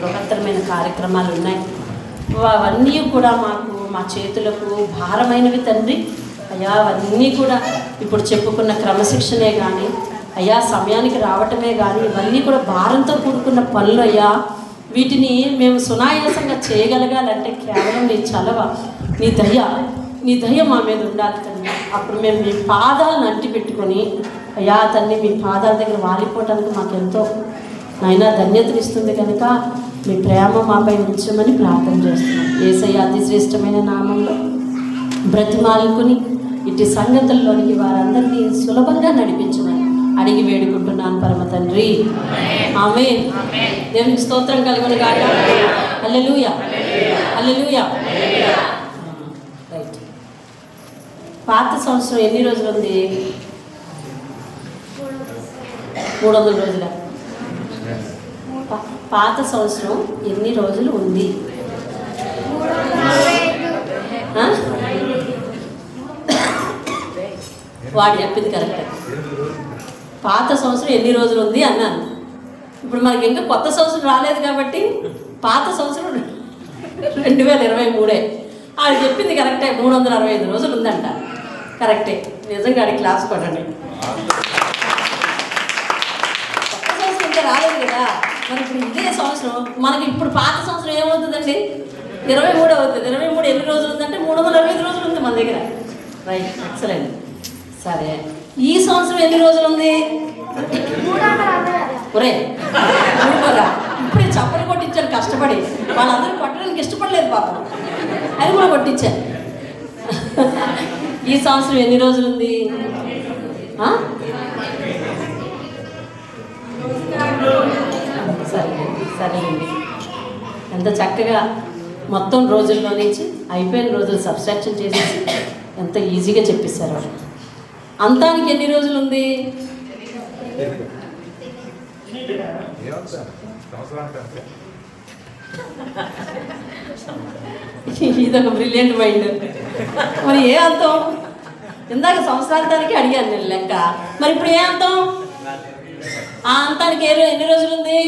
బృహత్తరమైన కార్యక్రమాలు ఉన్నాయి. అవన్నీ కూడా మాకు మా చేతులకు భారమైనవి తండ్రి. అయ్యా అవన్నీ కూడా ఇప్పుడు చెప్పుకున్న క్రమశిక్షణే కానీ అయ్యా, సమయానికి రావటమే కానీ ఇవన్నీ కూడా భారంతో కూడుకున్న పనులు అయ్యా. వీటిని మేము సునాయాసంగా చేయగలగాలంటే కేవలం నీ చలవ, నీ దయ మా మీద ఉండాలి తండ్రి. అప్పుడు మేము మీ పాదాలను అంటి పెట్టుకొని అయ్యా తండ్రి మీ పాదాల దగ్గర వాలిపోవటానికి మాకెంతో నాయనా ధన్యతనిస్తుంది కనుక మీ ప్రేమ మాపై ఉంచమని ప్రార్థన చేస్తున్నాం. యేసయ్య అతి శ్రేష్టమైన నామంలో బ్రతిమాలుకుని ఇటు సంగతుల్లోనికి వారందరినీ సులభంగా నడిపించమని అడిగి వేడుకుంటున్నాను పరమ తండ్రి. ఆమేన్. దేవునికి స్తోత్రం కలుగును గాక. హల్లెలూయా, హల్లెలూయా. రైట్. పాత సంవత్సరం ఎన్ని రోజులు ఉంది? 300 రోజుల. పాత సంవత్సరం ఎన్ని రోజులు ఉంది? వాడు చెప్పింది కరెక్ట్. పాత సంవత్సరం ఎన్ని రోజులు ఉంది అన్నాను. ఇప్పుడు మనకి ఇంకా కొత్త సంవత్సరం రాలేదు కాబట్టి పాత సంవత్సరం 2023. అది చెప్పింది కరెక్టే. 365 రోజులు ఉందంట. కరెక్టే. నిజంగా అది క్లాస్ కొట్టండి. కొత్త సంవత్సరం ఇంకా రాలేదు కదా. మరి ఇప్పుడు ఇదే సంవత్సరం మనకి ఇప్పుడు పాత సంవత్సరం ఏమవుతుందండి? 23 అవుతుంది. 23 ఎన్ని రోజులు ఉందంటే 365 రోజులు ఉంది మన దగ్గర. Right, excellent. సరే, ఈ సంవత్సరం ఎన్ని రోజులు ఉంది? ఒరే ఇప్పుడే చప్పలు కొట్టించారు కష్టపడి. వాళ్ళందరూ కొట్టడానికి ఇష్టపడలేదు పాపం, అది కూడా కొట్టించారు. ఈ సంవత్సరం ఎన్ని రోజులు ఉంది? సరేనండి. ఎంత చక్కగా మొత్తం రోజుల్లో నుంచి అయిపోయిన రోజులు సబ్స్ట్రాక్షన్ చేసేసి ఎంత ఈజీగా చెప్పేశారు. అంతానికి ఎన్ని రోజులు ఉంది? ఇదొక బ్రిలియంట్ మైండ్. మరి ఏ అంతం? ఇందాక సంవత్సరాంతానికి అడిగాను నేను లెక్క. మరి ఇప్పుడు ఏ అంతం? ఆ అంతానికి ఎన్ని రోజులు ఉంది?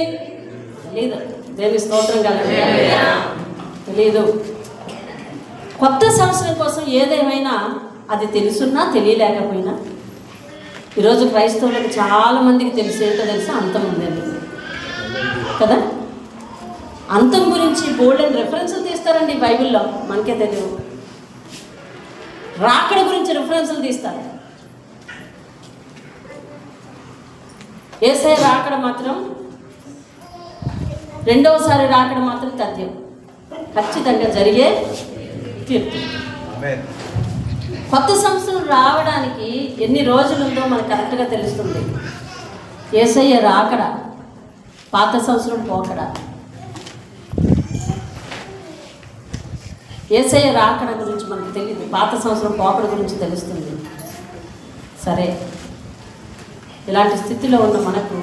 తెలీదు. దేని స్తోత్రం కలగదు. తెలీదు. కొత్త సంవత్సరం కోసం ఏదేమైనా అది తెలుసున్నా తెలియలేకపోయినా ఈరోజు క్రైస్తవులకు చాలామందికి తెలిసేంటో తెలుసా? అంతం ఉందండి కదా. అంతం గురించి బోల్డెన్ రెఫరెన్సులు తీస్తారండి బైబిల్లో, మనకే తెలియదు. రాకడ గురించి రెఫరెన్సులు తీస్తారు. యేసయ్య రాకడ మాత్రం, రెండవసారి రాకడ మాత్రం తథ్యం, ఖచ్చితంగా జరిగే తీర్పు. కొత్త సంవత్సరం రావడానికి ఎన్ని రోజులు ఉందో మనకు కరెక్ట్గా తెలుస్తుంది. యేసయ్య రాకడ, పాత సంవత్సరం పోకడ. యేసయ్య రాకడ గురించి మనకు తెలియదు, పాత సంవత్సరం పోకడ గురించి తెలుస్తుంది. సరే, ఇలాంటి స్థితిలో ఉన్న మనకు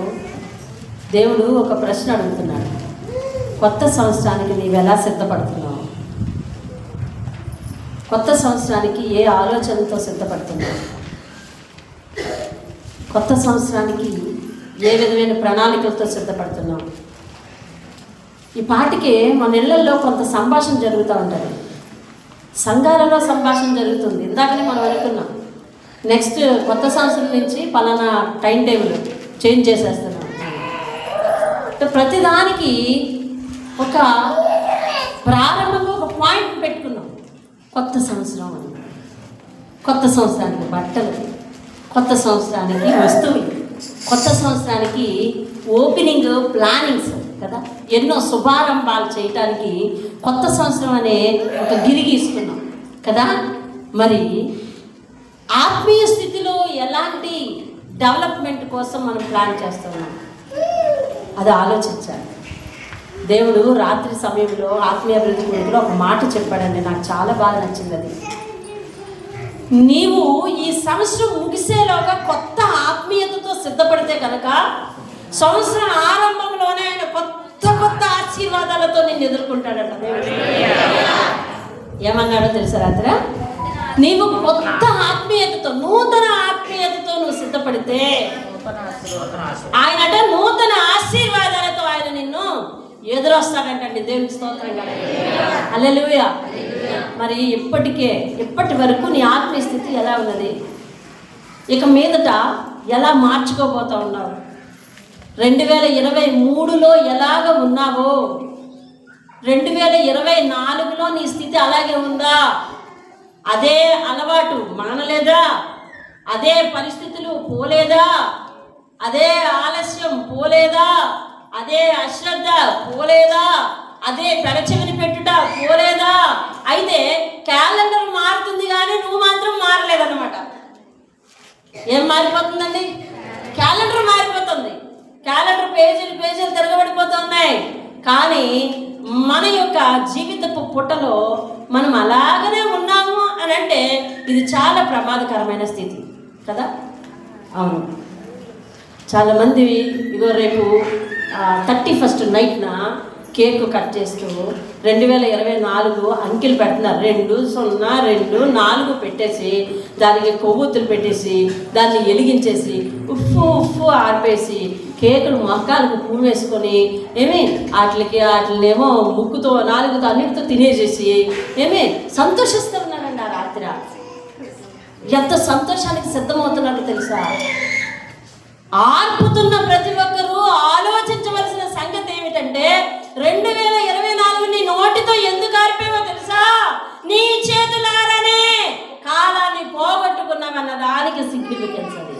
దేవుడు ఒక ప్రశ్న అడుగుతున్నాడు. కొత్త సంవత్సరానికి నీవు ఎలా సిద్ధపడుతున్నావు? కొత్త సంవత్సరానికి ఏ ఆలోచనతో సిద్ధపడుతున్నావు? కొత్త సంవత్సరానికి ఏ విధమైన ప్రణాళికలతో సిద్ధపడుతున్నావు? ఈ పాటికే మన ఇళ్లలో కొంత సంభాషణ జరుగుతూ ఉంటుంది. సంఘాలలో సంభాషణ జరుగుతుంది. ఇందాకనే మనం అనుకున్నాం, నెక్స్ట్ కొత్త సంవత్సరం నుంచి పలానా టైం టేబుల్ చేంజ్ చేసేస్తున్నాం. ప్రతిదానికి ఒక ప్రారంభంలో ఒక పాయింట్ పెట్టుకున్నాం. కొత్త సంవత్సరం అని, కొత్త సంవత్సరానికి బట్టలు, కొత్త సంవత్సరానికి వస్తువులు, కొత్త సంవత్సరానికి ఓపెనింగ్ ప్లానింగ్స్ కదా. ఎన్నో శుభారంభాలు చేయటానికి కొత్త సంవత్సరం అనే ఒక గిరి గీసుకున్నాం కదా. మరి ఆత్మీయ స్థితిలో ఎలాంటి డెవలప్మెంట్ కోసం మనం ప్లాన్ చేస్తున్నాం అది ఆలోచించాలి. దేవుడు రాత్రి సమయంలో ఆత్మీయ అభివృద్ధి గురించి ఒక మాట చెప్పాడండి, నాకు చాలా బాగా నచ్చింది. అది, నీవు ఈ సంవత్సరం ముగిసేలోగా కొత్త ఆత్మీయతతో సిద్ధపడితే కనుక సంవత్సరం ఆరంభంలోనే ఆయన కొత్త కొత్త ఆశీర్వాదాలతో నేను ఎదుర్కొంటాడట. ఏమన్నాడో తెలుసా రాత్రి? నీవు కొత్త ఆత్మీయతతో, నూతన ఆత్మీయతతో నువ్వు సిద్ధపడితే ఆయనట నూతన ఆశీర్వాదాలతో ఆయన నిన్ను ఎదురొస్తాడంటండి. దేవునికి స్తోత్రం కదా. హల్లెలూయా. మరి ఇప్పటి వరకు నీ ఆత్మీయ స్థితి ఎలా ఉన్నది? ఇక మీదట ఎలా మార్చుకోబోతా ఉన్నావు? 2023లో ఎలాగ ఉన్నావో 2024లో నీ స్థితి అలాగే ఉందా? అదే అలవాటు మానలేదా? అదే పరిస్థితులు పోలేదా? అదే ఆలస్యం పోలేదా? అదే అశ్రద్ధ పోలేదా? అదే పెడచెవిని పెట్టుట పోలేదా? అయితే క్యాలెండర్ మారుతుంది కానీ నువ్వు మాత్రం మారలేదన్నమాట. ఏం మారిపోతుందండి? క్యాలెండర్ మారిపోతుంది. క్యాలెండర్ పేజీలు తిరగబడిపోతున్నాయి. కానీ మన యొక్క జీవితపు పుటలో మనం అలాగనే ఉన్నాము అని అంటే ఇది చాలా ప్రమాదకరమైన స్థితి కదా. అవును, చాలామంది ఇగో రేపు 31st నైట్న కేక్ కట్ చేస్తూ 2024 అంకెలు పెడుతున్నారు. 2024 పెట్టేసి దానికి కొవ్వొత్తులు పెట్టేసి దాన్ని వెలిగించేసి ఉఫ్ఫు ఆర్పేసి కేకులు మొక్కలకు పువ్వు వేసుకొని వాటినేమో ముక్కుతో నాలుగుతో అన్నిటితో తినేసేసి సంతోషిస్తూ ఉన్నారండి. ఆ రాత్రి ఎంత సంతోషానికి సిద్ధమవుతున్నారో తెలుసా? ఆర్పుతున్న ప్రతి ఒక్కరూ ఆలోచించవలసిన సంగతి ఏమిటంటే 2024 నీ నోటితో ఎందుకు ఆర్పేవో తెలుసా? నీ చేతులారనే కాలాన్ని పోగొట్టుకున్నామన్న దానికి సిగ్నిఫికెన్స్ అది.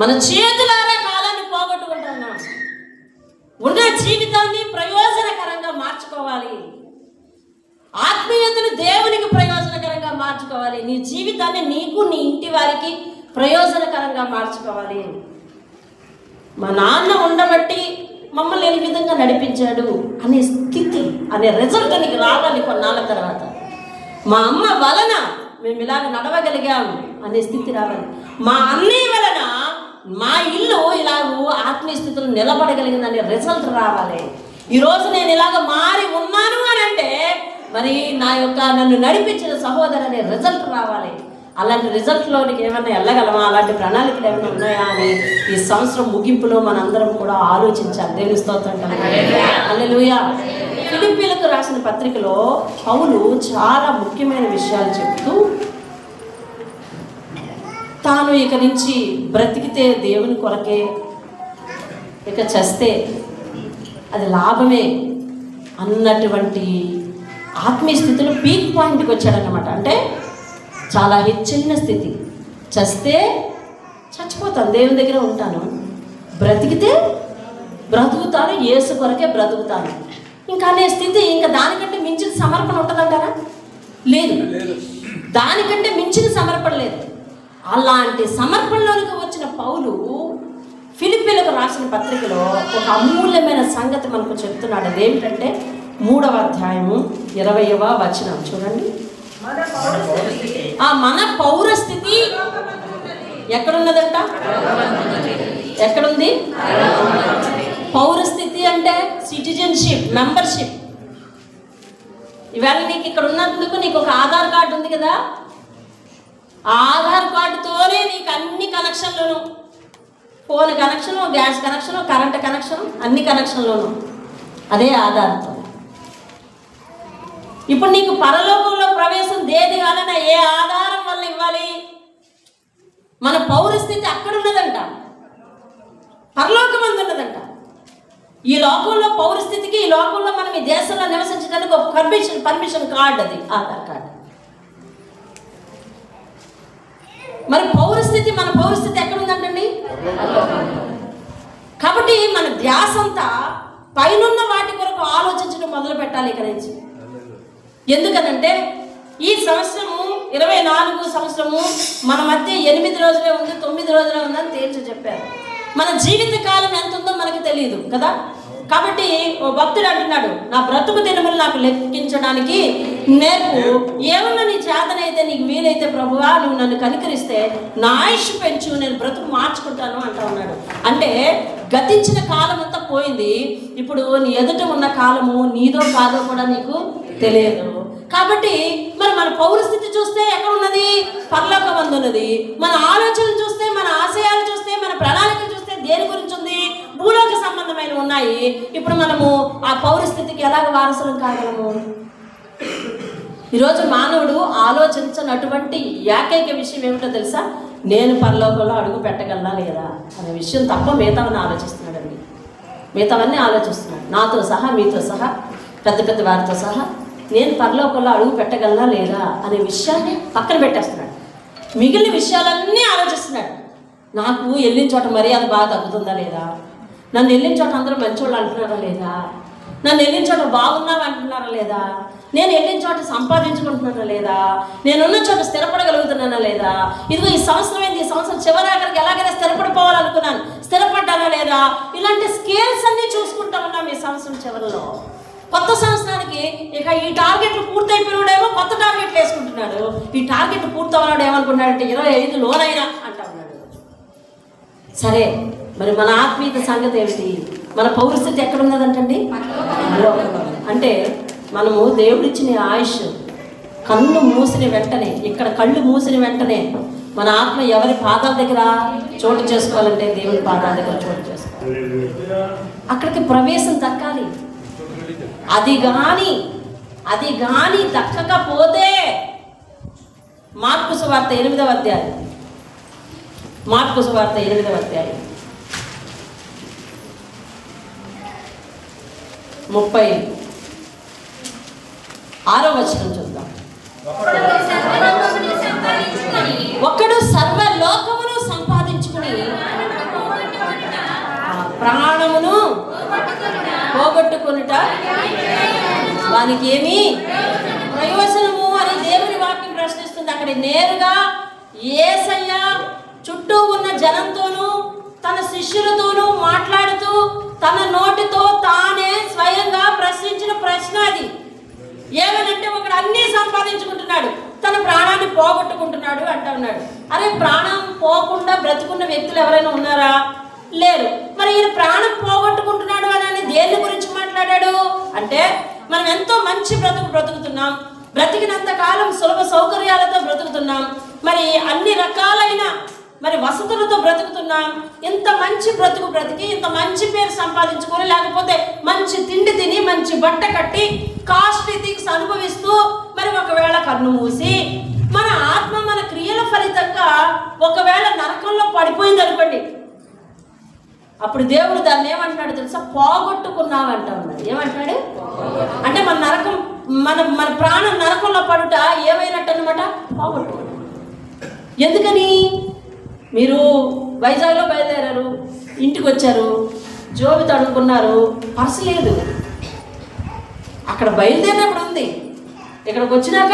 మన చేతులారా కాలాన్ని పోగొట్టుకుంటున్నాం. ఉన్న జీవితాన్ని ప్రయోజనకరంగా మార్చుకోవాలి. ఆత్మీయతను దేవునికి ప్రయోజనకరంగా మార్చుకోవాలి. నీ జీవితాన్ని నీకు నీ ఇంటి వారికి ప్రయోజనకరంగా మార్చుకోవాలి. మా నాన్న ఉండబట్టి మమ్మల్ని ఏ విధంగా నడిపించాడు అనే స్థితి, అనే రిజల్ట్ నీకు రావాలి కొన్నాళ్ళ తర్వాత. మా అమ్మ వలన మేము ఇలాగ నడవగలిగాము అనే స్థితి రావాలి. మా అన్నయ్య వలన మా ఇల్లు ఇలాగూ ఆత్మీయ స్థితిలో నిలబడగలిగిందనే రిజల్ట్ రావాలి. ఈరోజు నేను ఇలాగ మారి ఉన్నాను అని అంటే మరి నన్ను నడిపించిన సహోదరు అనే రిజల్ట్ రావాలి. అలాంటి రిజల్ట్లోనికి ఏమైనా వెళ్ళగలమా? అలాంటి ప్రణాళికలు ఏమైనా ఉన్నాయా అని ఈ సంవత్సరం ముగింపులో మనందరం కూడా ఆలోచించాలి. దేవుని స్తోత్రం కలుగును. హల్లెలూయా. ఫిలిప్పీలకు రాసిన పత్రికలో పౌలు చాలా ముఖ్యమైన విషయాలు చెప్తూ తాను ఇక నుంచి బ్రతికితే దేవుని కొరకే, ఇక చస్తే అది లాభమే అన్నటువంటి ఆత్మీయ స్థితిలో పీక్ పాయింట్కి వచ్చాడన్నమాట. అంటే చాలా హెచ్చైన స్థితి. చస్తే చచ్చిపోతాను, దేవుని దగ్గర ఉంటాను. బ్రతికితే బ్రతుకుతాను, యేసు కొరకే బ్రతుకుతాను ఇంకా అనే స్థితి. ఇంకా దానికంటే మించిన సమర్పణ ఉంటుందంటారా? లేదు. దానికంటే మించిన సమర్పణ లేదు. అలాంటి సమర్పణలోనికి వచ్చిన పౌలు ఫిలిప్పీలకు రాసిన పత్రికలో ఒక అమూల్యమైన సంగతి మనకు చెప్తున్నాడు. అదేమిటంటే 3వ అధ్యాయము 20వ వచనం చూడండి. మన పౌరస్థితి ఎక్కడున్నదంట? ఎక్కడుంది? పౌరస్థితి అంటే సిటిజన్షిప్, మెంబర్షిప్. ఇవాళ నీకు ఇక్కడ ఉన్నందుకు నీకు ఒక ఆధార్ కార్డు ఉంది కదా. ఆ ఆధార్ కార్డుతోనే నీకు అన్ని కనెక్షన్లను, phone connection, gas connection, current connection, అన్ని కనెక్షన్లోను అదే ఆధార్తో. ఇప్పుడు నీకు పరలోకంలో ప్రవేశం దేని వలన, ఏ ఆధారం వల్ల ఇవ్వాలి? మన పౌరస్థితి అక్కడ ఉన్నదంట, పరలోకం ఉన్నదంట. ఈ లోకంలో పౌరస్థితికి, ఈ లోకంలో మనం ఈ దేశంలో నివసించడానికి ఒక పర్మిషన్ కార్డు, అది ఆధార్ కార్డు. మరి మన పౌరస్థితి ఎక్కడ ఉందంటండి? కాబట్టి మన ధ్యాస అంతా పైనున్న వాటి కొరకు ఆలోచించడం మొదలు పెట్టాలి ఇక నుంచి. ఎందుకనంటే ఈ సంవత్సరము 24 సంవత్సరము మన మధ్య 8 రోజులే ఉంది, 9 రోజులే ఉందని తేల్చి చెప్పారు. మన జీవిత కాలం ఎంత ఉందో మనకి తెలియదు కదా. కాబట్టి ఓ భక్తుడు అంటున్నాడు, నా బ్రతుకు దినములు నాకు లెక్కించడానికి నేర్పు. ఏమన్నా నీ చేతనైతే, నీకు వీలైతే ప్రభువా నువ్వు నన్ను కనికరిస్తే నా ఆయుష్ పెంచు, నేను బ్రతుకు మార్చుకుంటాను అంటా ఉన్నాడు. అంటే గతించిన కాలం అంతా పోయింది. ఇప్పుడు నీ ఎదుట ఉన్న కాలము నీదో కాదో కూడా నీకు తెలియదు. కాబట్టి మరి మన పౌరస్థితి చూస్తే ఎక్కడ ఉన్నది? పరలోకమందు ఉన్నది. మన ఆలోచనలు చూస్తే, మన ఆశయాలు చూస్తే, మన ప్రణాళికలు చూస్తే దేని గురించి ఉంది? భూలోక సంబంధమైన ఉన్నాయి. ఇప్పుడు మనము ఆ పౌరస్థితికి ఎలాగ వారసులం కాగలము? ఈరోజు మానవుడు ఆలోచించినటువంటి ఏకైక విషయం ఏమిటో తెలుసా? నేను పరలోకంలో అడుగు పెట్టగలనా లేదా అనే విషయం తప్ప మిగతావన్నీ ఆలోచిస్తున్నాడండి. మిగతావన్నీ ఆలోచిస్తున్నాడు, నాతో సహా, మీతో సహా, పెద్ద పెద్ద వారితో సహా. నేను పరలోకంలో అడుగు పెట్టగలనా లేదా అనే విషయాన్ని పక్కన పెట్టేస్తున్నాడు. మిగిలిన విషయాలన్నీ ఆలోచిస్తున్నాడు. నాకు వెళ్ళిన చోట మర్యాద బాగా తగ్గుతుందా లేదా, నన్ను వెళ్ళిన చోట అందరూ మంచోళ్ళు అంటున్నారా లేదా, నన్ను వెళ్ళిన చోట బాగున్నావు అంటున్నారా లేదా, నేను వెళ్ళిన చోట సంపాదించుకుంటున్నానా లేదా, నేనున్న చోట స్థిరపడగలుగుతున్నానా లేదా, ఇదిగో ఈ సంవత్సరం ఏంది, ఈ సంవత్సరం చివరాఖరికి ఎలాగైనా స్థిరపడిపోవాలనుకున్నాను, స్థిరపడ్డానా లేదా, ఇలాంటి స్కేల్స్ అన్నీ చూసుకుంటా ఉన్నాం ఈ సంవత్సరం చివరిలో. కొత్త సంవత్సరానికి ఇక ఈ టార్గెట్లు పూర్తయిపోయినాడేమో కొత్త టార్గెట్లు వేసుకుంటున్నాడు. ఈ టార్గెట్ పూర్తవనాడు ఏమనుకున్నాడంటే 25 లోనైనా అంటా ఉన్నాడు. సరే, మరి మన ఆత్మీయత సంగతి ఏమిటి? మన పౌరస్థితి ఎక్కడ ఉన్నదంటండి? అంటే మనము దేవుడిచ్చిన ఆయుష్ కళ్ళు మూసిన వెంటనే, ఇక్కడ కళ్ళు మూసిన వెంటనే మన ఆత్మ ఎవరి పాదాల దగ్గర చోటు చేసుకోవాలంటే దేవుడి పాదాల దగ్గర చోటు చేసుకోవాలి. అక్కడికి ప్రవేశం దక్కాలి. అది కానీ దక్కకపోతే మార్కు సువార్త 8వ అధ్యాయం, మార్కు సువార్త 8వ అధ్యాయం 36వ వచనం చూద్దాం. ఒకడు సర్వలోకమును సంపాదించుకుని ప్రాణమును పోగొట్టుకొనుట వానికి ఏమి ప్రయోజనము అని దేవుని వాక్యం ప్రశ్నిస్తుంది. అక్కడ నేరుగా యేసయ్య చుట్టూ ఉన్న జనంతోనూ తన శిష్యులతోనూ మాట్లాడుతూ తన నోటితో తానే స్వయంగా ప్రశ్నించిన ప్రశ్న అది. ఏమనంటే ఒకడు అన్నీ సంపాదించుకుంటున్నాడు, తన ప్రాణాన్ని పోగొట్టుకుంటున్నాడు అంటా ఉన్నాడు. అరే, ప్రాణం పోకుండా బ్రతుకున్న వ్యక్తులు ఎవరైనా ఉన్నారా? లేరు. మరి ఈయన ప్రాణం పోగొట్టుకుంటున్నాడు అని దేని గురించి మాట్లాడాడు అంటే, మనం ఎంతో మంచి బ్రతుకుతున్నాం, బ్రతికినంత కాలం సులభ సౌకర్యాలతో బ్రతుకుతున్నాం, మరి అన్ని రకాలైన మరి వసతులతో బ్రతుకుతున్నాం. ఇంత మంచి బ్రతికి ఇంత మంచి పేరు సంపాదించుకొని, లేకపోతే మంచి తిండి తిని మంచి బట్ట కట్టి కాస్ట్లీ థింగ్స్ అనుభవిస్తూ మరి ఒకవేళ కన్ను మూసి మన ఆత్మ మన క్రియల ఫలితంగా ఒకవేళ నరకంలో పడిపోయింది అనుకోండి, అప్పుడు దేవుడు దాన్ని ఏమంటున్నాడు తెలుసా? పోగొట్టుకున్నావంట ఉన్నాడు. ఏమంటున్నాడు అంటే మన నరకం, మన ప్రాణం నరకంలో పడుట ఏమైనట్టు అనమాట, పోగొట్టుకున్నాడు. ఎందుకని? మీరు వైజాగ్లో బయలుదేరారు, ఇంటికి వచ్చారు, జోబి తడుకున్నారు, పర్సు లేదు. అక్కడ బయలుదేరినప్పుడు ఉంది, ఇక్కడికి వచ్చినాక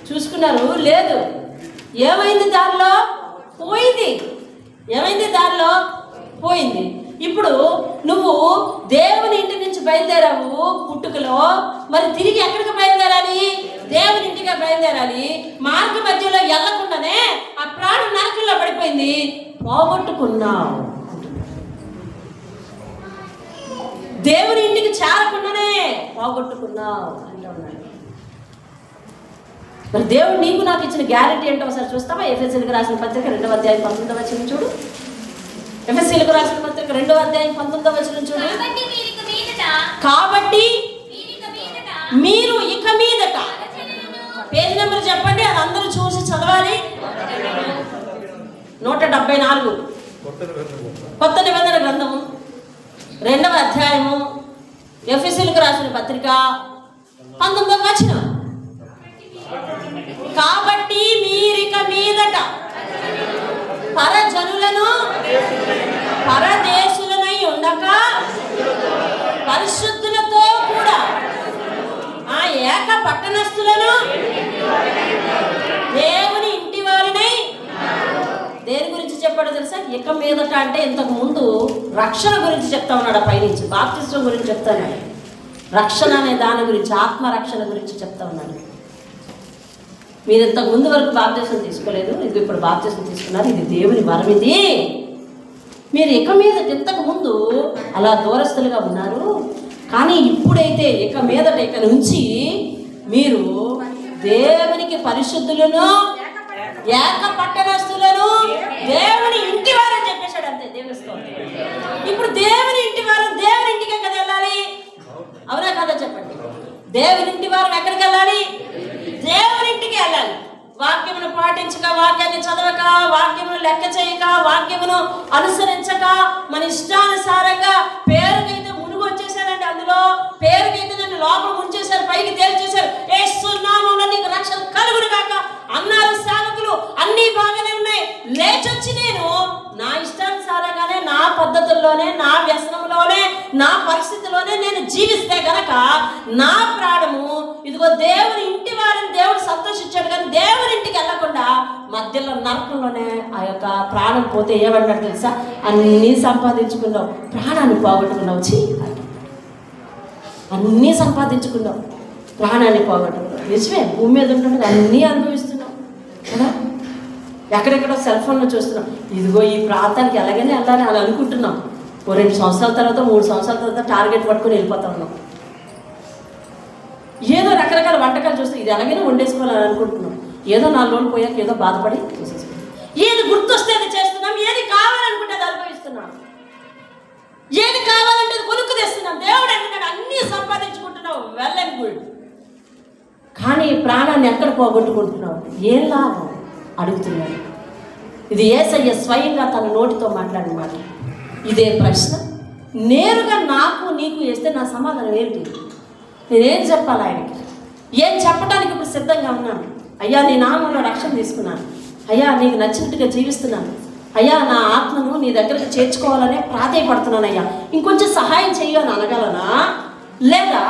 చూసుకున్నారు, లేదు. ఏమైంది? దారిలో పోయింది. ఏమైంది? దారిలో పోయింది. ఇప్పుడు నువ్వు దేవుని ఇంటి నుంచి బయలుదేరావు పుట్టుకలో, మరి తిరిగి ఎక్కడికి బయలుదేరాలి? దేవుని ఇంటిగా బయలుదేరాలి. మార్గ మధ్యలో వెళ్ళకుండానే ఆ ప్రాణం నరకంలో పడిపోయింది, పోగొట్టుకున్నావు. దేవుని ఇంటికి చేరకుండానే పోగొట్టుకున్నావు అంటూ ఉన్నాడు. మరి దేవుడు నీకు నాకు ఇచ్చిన గ్యారెంటీ ఏంటో ఒకసారి చూస్తావా? ఎఫెసీయులకు రాసిన పత్రిక 2వ అధ్యాయం 19వ వచనం చూడు. ఎఫెసీయులకు రాసిన పత్రిక 2వ అధ్యాయం 19వ వచనం చూడు. కాబట్టి మీరు ఇక మీదట, పేజ్ నెంబర్ చెప్పండి, అది అందరూ చూసి చదవాలి. 174 కొత్త నిబంధన గ్రంథము 2వ అధ్యాయము ఎఫెసీయులకు రాసిన పత్రిక 19వ వచనం. కాబట్టి మీరిక మీదట పరజనులను పరదేశులనై ఉండక పరిశుద్ధులతో కూడా ఆ ఏక పట్టణస్థులను దేవుని ఇంటి వారినై. దేని గురించి చెప్పాడో తెలుసా? ఇక మీదట అంటే ఇంతకు ముందు రక్షణ గురించి చెప్తా ఉన్నాడు. పైనుంచి బాప్తిస్మం గురించి చెప్తా ఉన్నాడు. రక్షణ అనే దాని గురించి, ఆత్మరక్షణ గురించి చెప్తా ఉన్నాడు. మీరు ఇంతకు ముందు వరకు బాప్తిస్మం తీసుకోలేదు, ఇది ఇప్పుడు బాప్తిస్మం తీసుకున్నారు, ఇది దేవుని వరం. ఇది మీరు ఇక మీద ఇంతకు ముందు అలా దూరస్తులుగా ఉన్నారు, కానీ ఇప్పుడైతే ఇక మీదట ఇక నుంచి మీరు దేవునికి పరిశుద్ధులను ఏక పట్టణస్థులను దేవుని ఇంటి వారని చెప్పేశాడు. అంతే. దేవుని స్తోత్రం. ఇప్పుడు దేవుని ఇంటి వారు వాక్యమును లెక్క చేయక, వాక్యమును అనుసరించక, మన ఇష్టానుసారంగా పేరుకైతే మునుగు వచ్చేసారండి. అందులో పేరుకైతే నన్ను లోపల ముంచేశారు, పైకి తేల్చేశారు. యేసు నామములో నీకు రక్షణ కలుగును గాక అన్నారు సేవకులు. అన్నీ బాగానే ఉన్నాయి. లేచొచ్చి నేను నా ఇష్టానుసారంగానే, నా పద్ధతుల్లోనే, నా వ్యసనంలోనే, నా పరిస్థితిలోనే నేను జీవిస్తే గనక నా ప్రాణము ఇదిగో దేవుని ఇంటి వారిని దేవుడు సంతోషించాడు. కానీ దేవుని ఇంటికి వెళ్ళకుండా మధ్యలో నరకంలోనే ఆ యొక్క ప్రాణం పోతే ఏమంటారు తెలుసా? అన్నీ సంపాదించుకున్నావు, ప్రాణాన్ని పోగొట్టుకున్నావు. అన్నీ సంపాదించుకున్నావు, ప్రాణాన్ని పోగొట్టుకున్నావు. నిజమే, భూమి మీద ఉంటుండగా అన్నీ అనుభవిస్తున్నావు కదా. ఎక్కడెక్కడో సెల్ ఫోన్లో చూస్తున్నాం. ఇదిగో ఈ ప్రాంతానికి ఎలాగైనా వెళ్ళాలి అని అనుకుంటున్నాం. ఓ 2 సంవత్సరాల తర్వాత, 3 సంవత్సరాల తర్వాత టార్గెట్ పట్టుకుని వెళ్ళిపోతా ఉన్నాం. ఏదో రకరకాల వంటకాలు చూస్తే ఇది ఎలాగైనా వండేసుకోవాలని అనుకుంటున్నాం. ఏదో 4 రోజులు పోయాక ఏదో బాధపడి చేసేసుకున్నాం. ఏది గుర్తొస్తే అది చేస్తున్నాం, ఏది కావాలనుకుంటే అది అనుభవిస్తున్నాం, ఏది కావాలంటే అది కొనుక్కు తెస్తున్నాం. దేవుడు అంటున్నాడు అన్నీ సంపాదించుకుంటున్నావు, వెల్ అండ్ గుడ్. కానీ ప్రాణాన్ని ఎక్కడ పోగొట్టుకుంటున్నావు? ఏం లాభం అడుగుతున్నాడు. ఇది యేసయ్య స్వయంగా తన నోటితో మాట్లాడిన మాట. ఇదే ప్రశ్న నేరుగా నాకు నీకు వేస్తే నా సమాధానం ఏంటి? నేనేం చెప్పాలి ఆయనకి? ఏం చెప్పడానికి ఇప్పుడు సిద్ధంగా ఉన్నాను? అయ్యా, నీ నామంలో రక్షణ తీసుకున్నాను. అయ్యా, నీకు నచ్చినట్టుగా జీవిస్తున్నాను. అయ్యా, నా ఆత్మను నీ దగ్గరకు చేర్చుకోవాలనే ప్రాధేయపడుతున్నాను. అయ్యా, ఇంకొంచెం సహాయం చెయ్యని అనగలనా? లేదా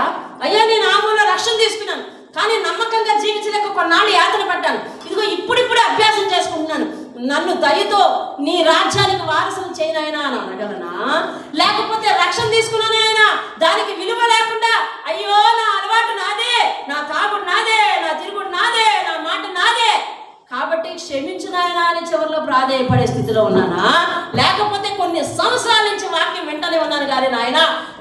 అయ్యా, నీ నామంలో రక్షణ తీసుకున్నాను కానీ నమ్మకంగా జీవించలేక కొన్నాళ్ళు యాతన పడ్డాను, ఇదిగో ఇప్పుడిప్పుడే అభ్యాసం చేసుకుంటున్నాను, నన్ను దయతో నీ రాజ్యానికి వారసులు చేయనైనా అని అనగలనా? లేకపోతే రక్షణ తీసుకున్నానైనా దానికి విలువ లేకుండా అయ్యో నా అలవాటు నాదే, నా తాగుడు నాదే, నా తిరుగుడు నాదే, నా మాట నాదే కాబట్టి క్షమించునాయనా అని చివరిలో ప్రాధేయపడే స్థితిలో ఉన్నానా? లేకపోతే కొన్ని సంవత్సరాల నుంచి వాక్యం వెంటనే ఉన్నాను కానీ నాయన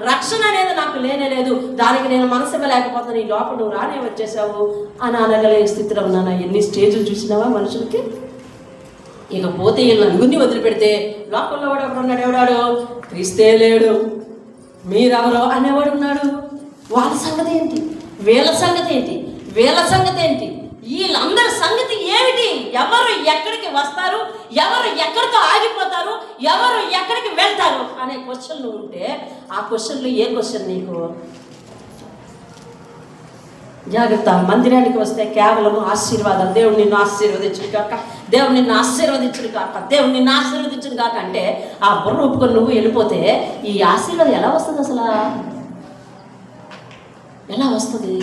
రక్షణ అనేది నాకు లేనే లేదు, దానికి నేను మనసుగా లేకపోతే నీ లోపల నువ్వు రానే వచ్చేసావు అని అనగలిగే స్థితిలో ఉన్నానా? ఎన్ని స్టేజ్లు చూసినావా మనుషులకి? ఇకపోతే వీళ్ళు నలుగురిని వదిలిపెడితే లోకంలో వాడు ఎవడున్నాడు? ఎవడాడు? క్రీస్తే లేడు, మీరెవరో అనేవాడు ఉన్నాడు. వాళ్ళ సంగతి ఏంటి? వీళ్ళ సంగతి ఏంటి? వీళ్ళ సంగతి ఏంటి? వీళ్ళందరి సంగతి ఏమిటి? ఎవరు ఎక్కడికి వస్తారు, ఎవరు ఎక్కడితో ఆగిపోతారు, ఎవరు ఎక్కడికి వెళ్తారు అనే క్వశ్చన్లు ఉంటే ఆ క్వశ్చన్లు ఏ క్వశ్చన్ నీకు? జాగ్రత్త. మందిరానికి వస్తే కేవలం ఆశీర్వాదాలు, దేవుడు నిన్ను ఆశీర్వదించుడు కాక, దేవుడు నిన్ను ఆశీర్వదించుడు కాక, దేవుడు నిన్ను ఆశీర్వదించుడు కాక అంటే ఆ బుర్ర ఒప్పుకొని నువ్వు వెళ్ళిపోతే ఈ ఆశీర్వాదం ఎలా వస్తుంది? అసలు ఎలా వస్తుంది?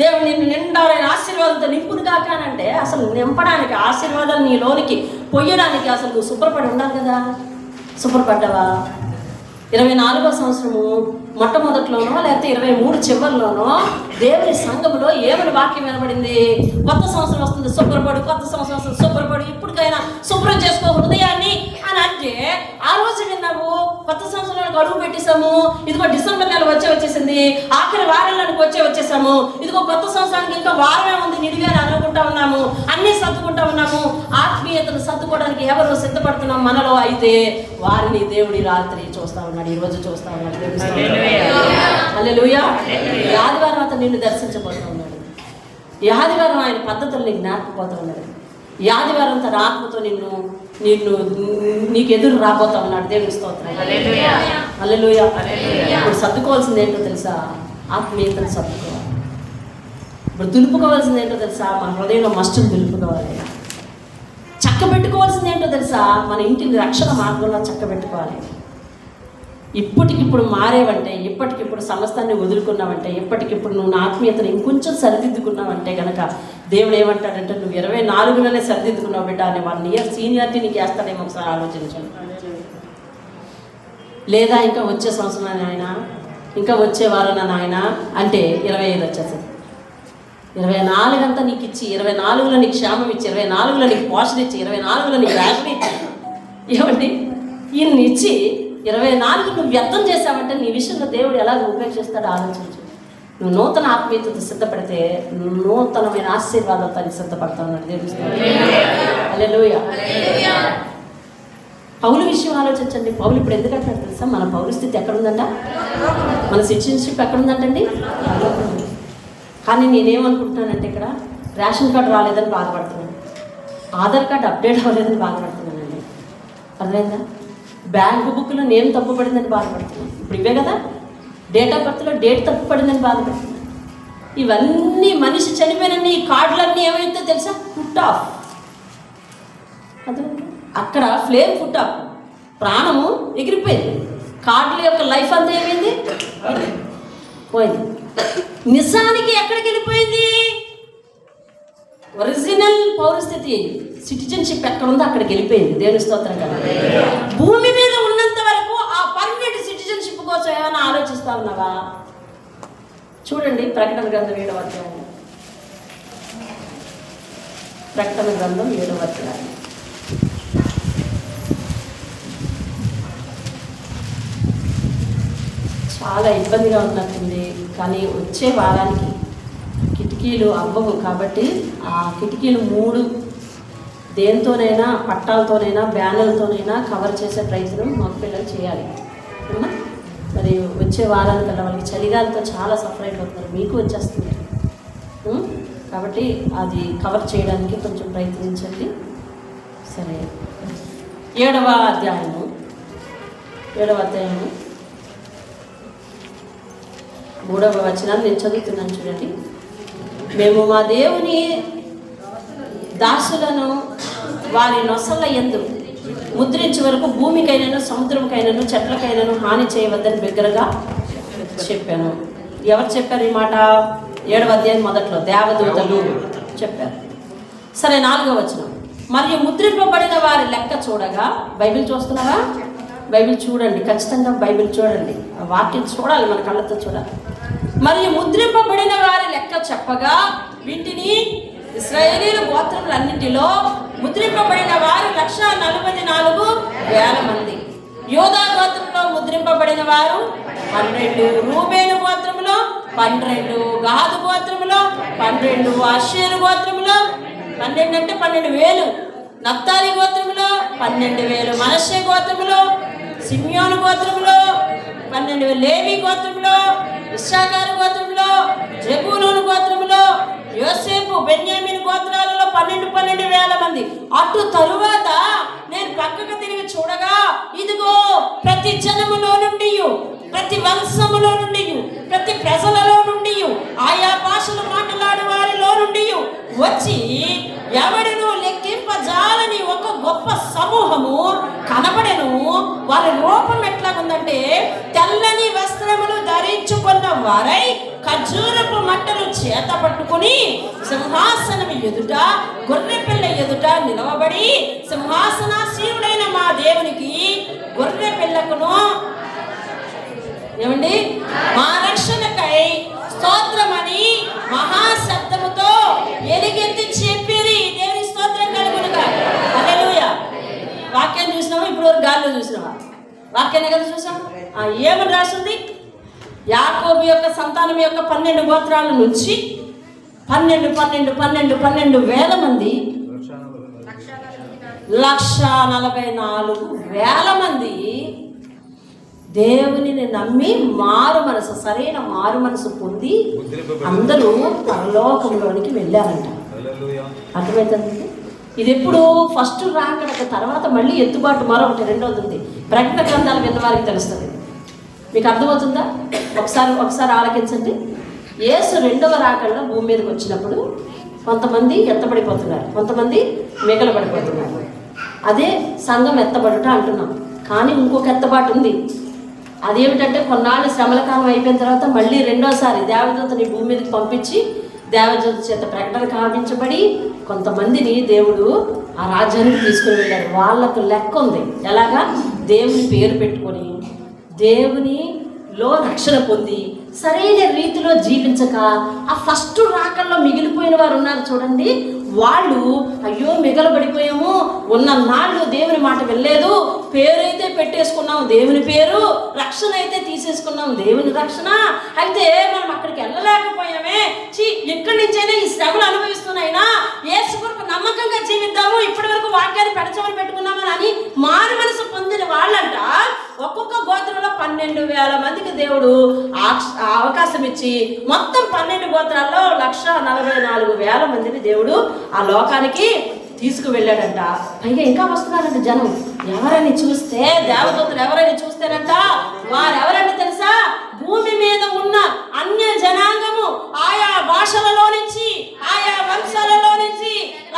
దేవుడు నిన్ను నిండారైన ఆశీర్వాదంతో నింపును కాక అంటే అసలు నింపడానికి, ఆశీర్వాదాలు నీలోనికి పొయ్యడానికి అసలు నువ్వు శుభ్రపడి ఉండాలి కదా. శుభ్రపడ్డావా? 24వ సంవత్సరము మొట్టమొదట్లోనో లేకపోతే 23 చివరిలోనో దేవుని సంఘములో ఏమని వాక్యం వినబడింది? కొత్త సంవత్సరం వస్తుంది, శుభ్రపడు, కొత్త సంవత్సరం వస్తుంది, శుభ్రపడు, ఇప్పటికైనా శుభ్రం చేసుకో హృదయాన్ని అని అంటే ఆ రోజు విన్నావు. కొత్త సంవత్సరానికి అడుగు పెట్టేశాము, ఇదిగో డిసెంబర్ నెల వచ్చేసింది, ఆఖరి వారంలోనికి వచ్చేసాము, ఇదిగో కొత్త సంవత్సరానికి ఇంకా వారమే ఉంది నిడిగా అనుకుంటా ఉన్నాము, అన్నీ సర్దుకుంటా ఉన్నాము. ఆత్మీయతను సర్దుకోవడానికి ఎవరు సిద్ధపడుతున్నాం మనలో? అయితే వారిని దేవుడి రాత్రి చూస్తా ఉన్నాడు, ఈరోజు చూస్తా ఉన్నాడు. హల్లెలూయా. ఈ ఆదివారం అతను నిన్ను దర్శించబోతూ ఉన్నాడు. ఈ ఆదివారం ఆయన పద్ధతులు నీకు నేర్పబోతూ ఉన్నాడు. ఈ ఆదివారం తన ఆత్మతో నీకు ఎదురు రాబోతా ఉన్నాడు. దేవుని స్తోత్రం. హల్లెలూయా. ఇప్పుడు సర్దుకోవాల్సింది ఏంటో తెలుసా? ఆత్మీయతను సర్దుకోవాలి. ఇప్పుడు దులుపుకోవాల్సింది ఏంటో తెలుసా? మన హృదయంలో మస్టును దులుపుకోవాలి. చక్కబెట్టుకోవాల్సింది ఏంటో తెలుసా? మన ఇంటిని రక్షణ మార్గంలో చక్కబెట్టుకోవాలి. ఇప్పటికిప్పుడు మారేవంటే, ఇప్పటికిప్పుడు సమస్తాన్ని వదులుకున్నావంటే, ఇప్పటికిప్పుడు నువ్వు నా ఆత్మీయతను ఇంకొంచెం సరిదిద్దుకున్నావంటే కనుక దేవుడు ఏమంటాడంటే నువ్వు 24లోనే సరిదిద్దుకున్నావు బిడ్డ అని 1 ఇయర్ సీనియారిటీ నీకు వేస్తాడేమో ఒకసారి ఆలోచించండి. లేదా ఇంకా వచ్చే సంవత్సరం ఆయన, ఇంకా వచ్చే వారం ఆయన అంటే 25 వచ్చేస్తుంది. 24 అంతా నీకు ఇచ్చి, 24లో నీకు క్షేమం ఇచ్చి, 24లో నీకు పోషణ ఇచ్చి, 24లో నీకు రేషన్ ఇచ్చి, ఏమండి ఈయన్ని ఇచ్చి 24 నువ్వు వ్యర్థం చేసావంటే నీ విషయంలో దేవుడు ఎలాగ ఉపయోగిస్తాడో ఆలోచించు. నువ్వు నూతన ఆత్మీయతతో సిద్ధపడితే నూతనమైన ఆశీర్వాదాలతో నీకు సిద్ధపడతా ఉన్నాడు దేవుడు. హల్లెలూయా. పౌలు విషయం ఆలోచించండి. పౌలు ఇప్పుడు ఎందుకంటాడు తెలుసా? మన పౌరు స్థితి ఎక్కడుందంట? మన సిటిజన్షిప్ ఎక్కడుందంటండి? కానీ నేనేమనుకుంటున్నానంటే ఇక్కడ రేషన్ కార్డు రాలేదని బాధపడుతున్నాను. ఆధార్ కార్డు అప్డేట్ అవ్వలేదని బాధపడుతున్నానండి. అర్థమైందా? బ్యాంకు బుక్లో నేమ్ తప్పుపడిందని బాధపడుతున్నాను. ఇప్పుడు ఇవే కదా, డేట్ ఆఫ్ బర్త్లో డేట్ తప్పుపడిందని బాధపడుతున్నాను. ఇవన్నీ మనిషి చనిపోయిన ఈ కార్డులన్నీ ఏమైందో తెలుసా? Foot of. అర్థమైందా? అక్కడ ఫ్లేమ్ ఫుట్ ఆఫ్, ప్రాణము ఎగిరిపోయింది. కార్డుల యొక్క లైఫ్ అంతా ఏమైంది? పోయింది. నిజానికి ఎక్కడికి వెళ్ళిపోయింది? ఒరిజినల్ పౌరస్థితి, సిటిజన్షిప్ ఎక్కడ ఉందో అక్కడికి వెళ్ళిపోయింది. దేవుని స్తోత్రం కదా. భూమి మీద ఉన్నంత వరకు ఆ పర్మనెంట్ సిటిజన్షిప్ కోసం ఏమైనా ఆలోచిస్తా ఉన్నావా? చూడండి ప్రకటన గ్రంథం 7వ అధ్యాయం. ప్రకటన గ్రంథం 7వ అధ్యాయం. చాలా ఇబ్బందిగా ఉన్నట్టుంది, కానీ వచ్చే వారానికి కిటికీలు అవ్వవు కాబట్టి ఆ కిటికీలు 3 దేనితోనైనా, పట్టాలతోనైనా, బ్యానర్లతోనైనా కవర్ చేసే ప్రయత్నం మాకు పిల్లలు చేయాలి. మరి వచ్చే వారానికల్లా వాళ్ళకి చలిగాలతో చాలా సఫర్ అయిపోతున్నారు, మీకు వచ్చేస్తుంది. కాబట్టి అది కవర్ చేయడానికి కొంచెం ప్రయత్నించండి. సరే, 7వ అధ్యాయము 3వ వచనాన్ని నేను చదువుతున్నాను చూడండి. మేము మా దేవుని దాసులను వారి నొసల యందు ముద్రించే వరకు భూమికైనను సముద్రంకైనను చెట్లకైనను హాని చేయవద్దని బిగ్గరగా చెప్పాను. ఎవరు చెప్పారు ఈ మాట? 7వ అధ్యాయం మొదట్లో దేవదూతలు చెప్పారు. సరే, 4వ వచనం. మరియు ముద్రింపబడిన వారి లెక్క చూడగా, బైబిల్ చూస్తున్నావా? బైబిల్ చూడండి, ఖచ్చితంగా బైబిల్ చూడండి, వాక్యం చూడాలి, మన కళ్ళతో చూడాలి. మరియు ముద్రింపబడిన వారి లెక్క చెప్పగా వీటిని ఇశ్రాయేలీయుల గోత్రములన్నింటిలో ముద్రింపబడిన వారు 144,000 మంది. యోధా గోత్రంలో ముద్రింపబడిన వారు 12, రూబేను గోత్రములో 12, గాదు గోత్రములో 12, ఆషేరు గోత్రములో 12 అంటే 12,000, నఫ్తాలి గోత్రములో 12,000, మనష్షే గోత్రములో, సిమ్యోను గోత్రములో 12,000, లేవి గోత్రములో, ఇశ్శాఖారు గోత్రములో, జెబూలూను గోత్రములో, యోసేపు బెన్యామీను గోత్రాలలో 12,000 మంది. అటు తరువాత నేను పక్కకు తిరిగి చూడగా, ఇదిగో ప్రతి జనములో నుండి, ప్రతి వంశములో నుండి, ప్రతి ప్రజలలో నుండి, ఆయా భాషలు మాట్లాడే వారిలో నుండి వచ్చి ఎవడును లెక్కింపజాలని ఒక గొప్ప సమూహము కనబడెను. వారి రూపం ఎట్లా ఉందంటే, తెల్లని వస్త్రములు ధరించుకున్న వారై ఖర్జూరపు మట్టలు చేత పట్టుకుని సింహాసనం ఎదుట, గొర్రె పిల్ల ఎదుట నిలవబడి, సింహాసనాసీనుడైన మా దేవునికి, గొర్రె పిల్లకును ఏమండి మా రక్షణకై స్తోత్రమని మహాశబ్దముతో ఎలుగెత్తి చెప్పిరి. దేవుని స్తోత్రం కలుగునుగా. హల్లెలూయా. వాక్యం చూసినావా? ఇప్పుడు వరకు గాల్లో చూసినావా? వాక్యాన్ని కదా చూసాం. ఏమని రాసింది? యాకోబు యొక్క సంతానం యొక్క 12 గోత్రాల నుంచి 12,000 మంది, 144,000 మంది దేవునిని నమ్మి మారు మనసు, సరైన మారు మనసు పొంది అందరూ పరలోకంలోనికి వెళ్ళారంట. అర్థమవుతుంది? ఇది ఎప్పుడు ఫస్ట్ రాకడ, తర్వాత మళ్ళీ ఎత్తుబాటు మరొకటి రెండోది ఉంది. ప్రకటన గ్రంథాలు విన్న వారికి తెలుస్తుంది. మీకు అర్థమవుతుందా? ఒకసారి ఆలకించండి. యేసు 2వ రాకడలో భూమి మీదకి వచ్చినప్పుడు కొంతమంది ఎత్తబడిపోతున్నారు, కొంతమంది మిగలబడిపోతున్నారు. అదే సంఘం ఎత్తబడుట అంటున్నాం. కానీ ఇంకొక ఎత్తబాటు ఉంది. అదేమిటంటే, కొన్నాళ్ళు శ్రమల కాలం అయిపోయిన తర్వాత మళ్ళీ రెండోసారి దేవదూతని భూమి మీదకి పంపించి దేవదూత చేత ప్రకటన కావించబడి కొంతమందిని దేవుడు ఆ రాజ్యానికి తీసుకుని వెళ్ళారు. వాళ్ళకు లెక్క ఉంది. ఎలాగా? దేవుని పేరు పెట్టుకొని దేవునిలో రక్షణ పొంది సరైన రీతిలో జీవించక ఆ ఫస్ట్ రాకల్లో మిగిలిపోయిన వారు ఉన్నారు చూడండి. వాళ్ళు అయ్యో మిగలబడిపోయాము, ఉన్న నాళ్ళు దేవుని మాట వెళ్ళలేదు, పేరైతే పెట్టేసుకున్నాం దేవుని పేరు, రక్షణ అయితే తీసేసుకున్నాం దేవుని రక్షణ, అయితే మనం అక్కడికి వెళ్ళలేకపోయామే, ఇక్కడి నుంచైనా ఈ శ్రమలు అనుభవిస్తున్నాయినా యేసు కొరకు నమ్మకంగా జీవిద్దాము, ఇప్పటి వరకు వాక్యాన్ని పెడచమని పెట్టుకున్నామని అని మారు మనసు పొందిన వాళ్ళంట ఒక్కొక్క గోత్రంలో 12,000 మందికి దేవుడు అవకాశం ఇచ్చి మొత్తం 12 గోత్రాల్లో 144,000 మందిని దేవుడు ఆ లోకానికి తీసుకువెళ్ళాడంట. పైగా ఇంకా వస్తున్నారంట జనం. ఎవరని చూస్తే, దేవదూతలు ఎవరని చూస్తేనంట, వారెవరని తెలుసా? భూమి మీద ఉన్న అన్య జనాంగము, ఆయా భాషలలో నుంచి, ఆయా వంశాలలో నుంచి,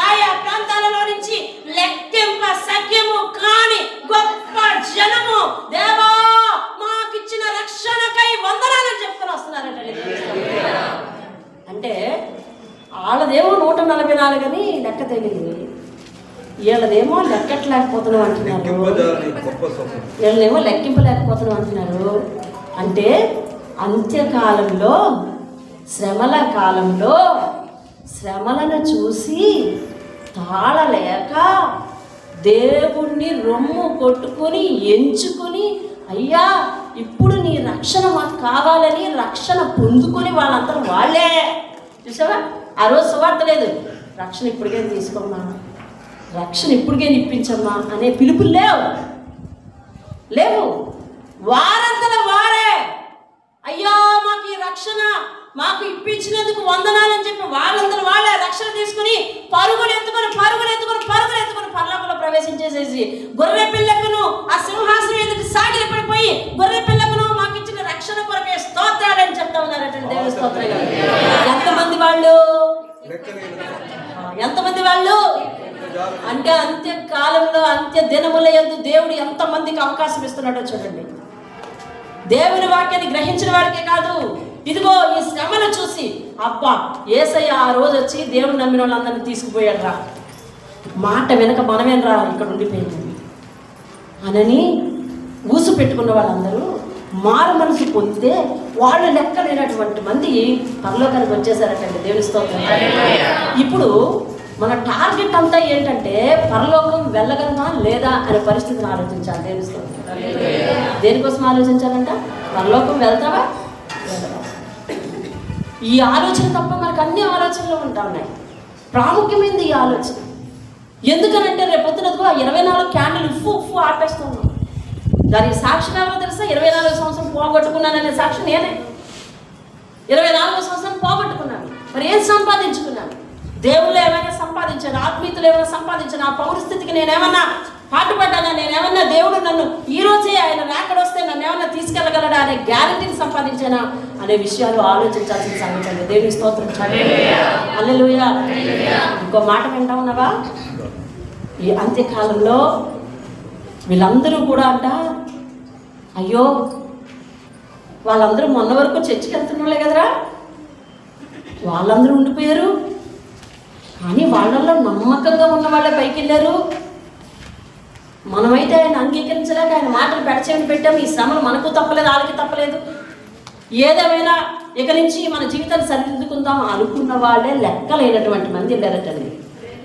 ఆయా ప్రాంతాలలో నుంచి లెక్కింప సఖ్యము కాని గొప్ప జనము దేవా మాకిచ్చిన రక్షణకై వందనాలని చెప్తూ వస్తున్నారంట. అంటే వాళ్ళదేమో 144 అని లెక్క తెలియదు, వీళ్ళదేమో లెక్కట్లేకపోతున్నాం అంటున్నారు, వీళ్ళేమో లెక్కింపలేకపోతున్నాం అంటున్నారు. అంటే అంత్యకాలంలో, శ్రమల కాలంలో శ్రమలను చూసి తాళలేక దేవుణ్ణి రొమ్ము కొట్టుకొని ఎంచుకొని, అయ్యా ఇప్పుడు నీ రక్షణ మాకు కావాలని రక్షణ పొందుకొని వాళ్ళందరూ వాళ్ళే. చూసావా, ఆ రోజు సువార్త లేదు, రక్షణ ఇప్పటికే తీసుకోమ్మా, రక్షణ ఇప్పటికే ఇప్పించమ్మా అనే పిలుపులు లేవు. వారంతలో వారే అయ్యా మాకు ఈ రక్షణ మాకు ఇప్పించినందుకు వందనాలని చెప్పి వాళ్ళందరూ వాళ్ళే రక్షణ తీసుకుని పరుగులు ఎత్తుకొని పరలోకంలో ప్రవేశించేసేసి గొర్రె పిల్లకును ఆ సింహాసనం ఎదుటి సాగిలి పడిపోయి గొర్రె పిల్లకును మాకు ఇచ్చిన రక్షణ కొరకే స్తోత్రాలని చెప్తా ఉన్నారట. దేవుని స్తోత్రం. ఎంతమంది వాళ్ళు? అంటే అంత్యకాలంలో, అంత్య దినముల యందు దేవుడు ఎంతమందికి అవకాశం ఇస్తున్నాడో చూడండి. దేవుని వాక్యాన్ని గ్రహించిన వాడికే కాదు, ఇదిగో ఈ శ్రమను చూసి అబ్బా యేసయ్య ఆ రోజు వచ్చి దేవుడు నమ్మిన వాళ్ళందరినీ తీసుకుపోయాడు రా, మాట వెనక మనమేనరా ఇక్కడ ఉండిపోయింది అనని ఊసు పెట్టుకున్న వాళ్ళందరూ మారు మనసు పొందితే వాళ్ళు లెక్క లేనటువంటి మంది పరలోకానికి వచ్చేసారటండి. దేవుని స్తోత్రం. ఇప్పుడు మన టార్గెట్ అంతా ఏంటంటే పరలోకం వెళ్ళగలమా లేదా అనే పరిస్థితిని ఆలోచించాలి. దేవుని స్తోత్రం. దేనికోసం ఆలోచించాలంట? పరలోకం వెళ్తావా? ఈ ఆలోచన తప్ప మనకు అన్ని ఆలోచనలు ఉంటా ఉన్నాయి. ప్రాముఖ్యమైనది ఈ ఆలోచన. ఎందుకనంటే రేపొద్దునదిగో 24 క్యాండిల్ ఉప్పు ఆపేస్తున్నాం. దానికి సాక్ష్యం ఎవరో తెలుసా? 24 సంవత్సరం పోగొట్టుకున్నాననే సాక్షి నేనే. 24 సంవత్సరం పోగొట్టుకున్నాను. మరి ఏం సంపాదించుకున్నాను? దేవుళ్ళు ఏమైనా సంపాదించాను, ఆత్మీయతలు ఏమైనా సంపాదించాను, ఆ పౌరస్థితికి నేనేమన్నా పాటుపడ్డానా, నేనేమన్నా దేవుడు నన్ను ఈ రోజే ఆయన రాకడొస్తే నన్ను ఏమన్నా తీసుకెళ్ళగలడా అనే గ్యారంటీని సంపాదించానా అనే విషయాలు ఆలోచించాల్సిన సంగతి. దేవుని స్తోత్రం. హల్లెలూయా. ఇంకో మాట వింటా ఉన్నావా? ఈ అంత్యకాలంలో వీళ్ళందరూ కూడా అంట, అయ్యో వాళ్ళందరూ మొన్న వరకు చర్చికి వెళ్తున్నాళ్ళే కదరా, వాళ్ళందరూ ఉండిపోయారు, కానీ వాళ్ళల్లో నమ్మకంగా ఉన్న వాళ్ళే పైకి వెళ్ళారు. మనమైతే ఆయన అంగీకరించలేక ఆయన మాటలు పెడచేయని పెట్టాము. ఈ శ్రమలు మనకు తప్పలేదు, వాళ్ళకి తప్పలేదు, ఏదేమైనా ఇక నుంచి మన జీవితాన్ని సరిదిద్దుకుందాం అనుకున్న వాళ్ళే లెక్కలేనటువంటి మంది వెళ్ళారటండి.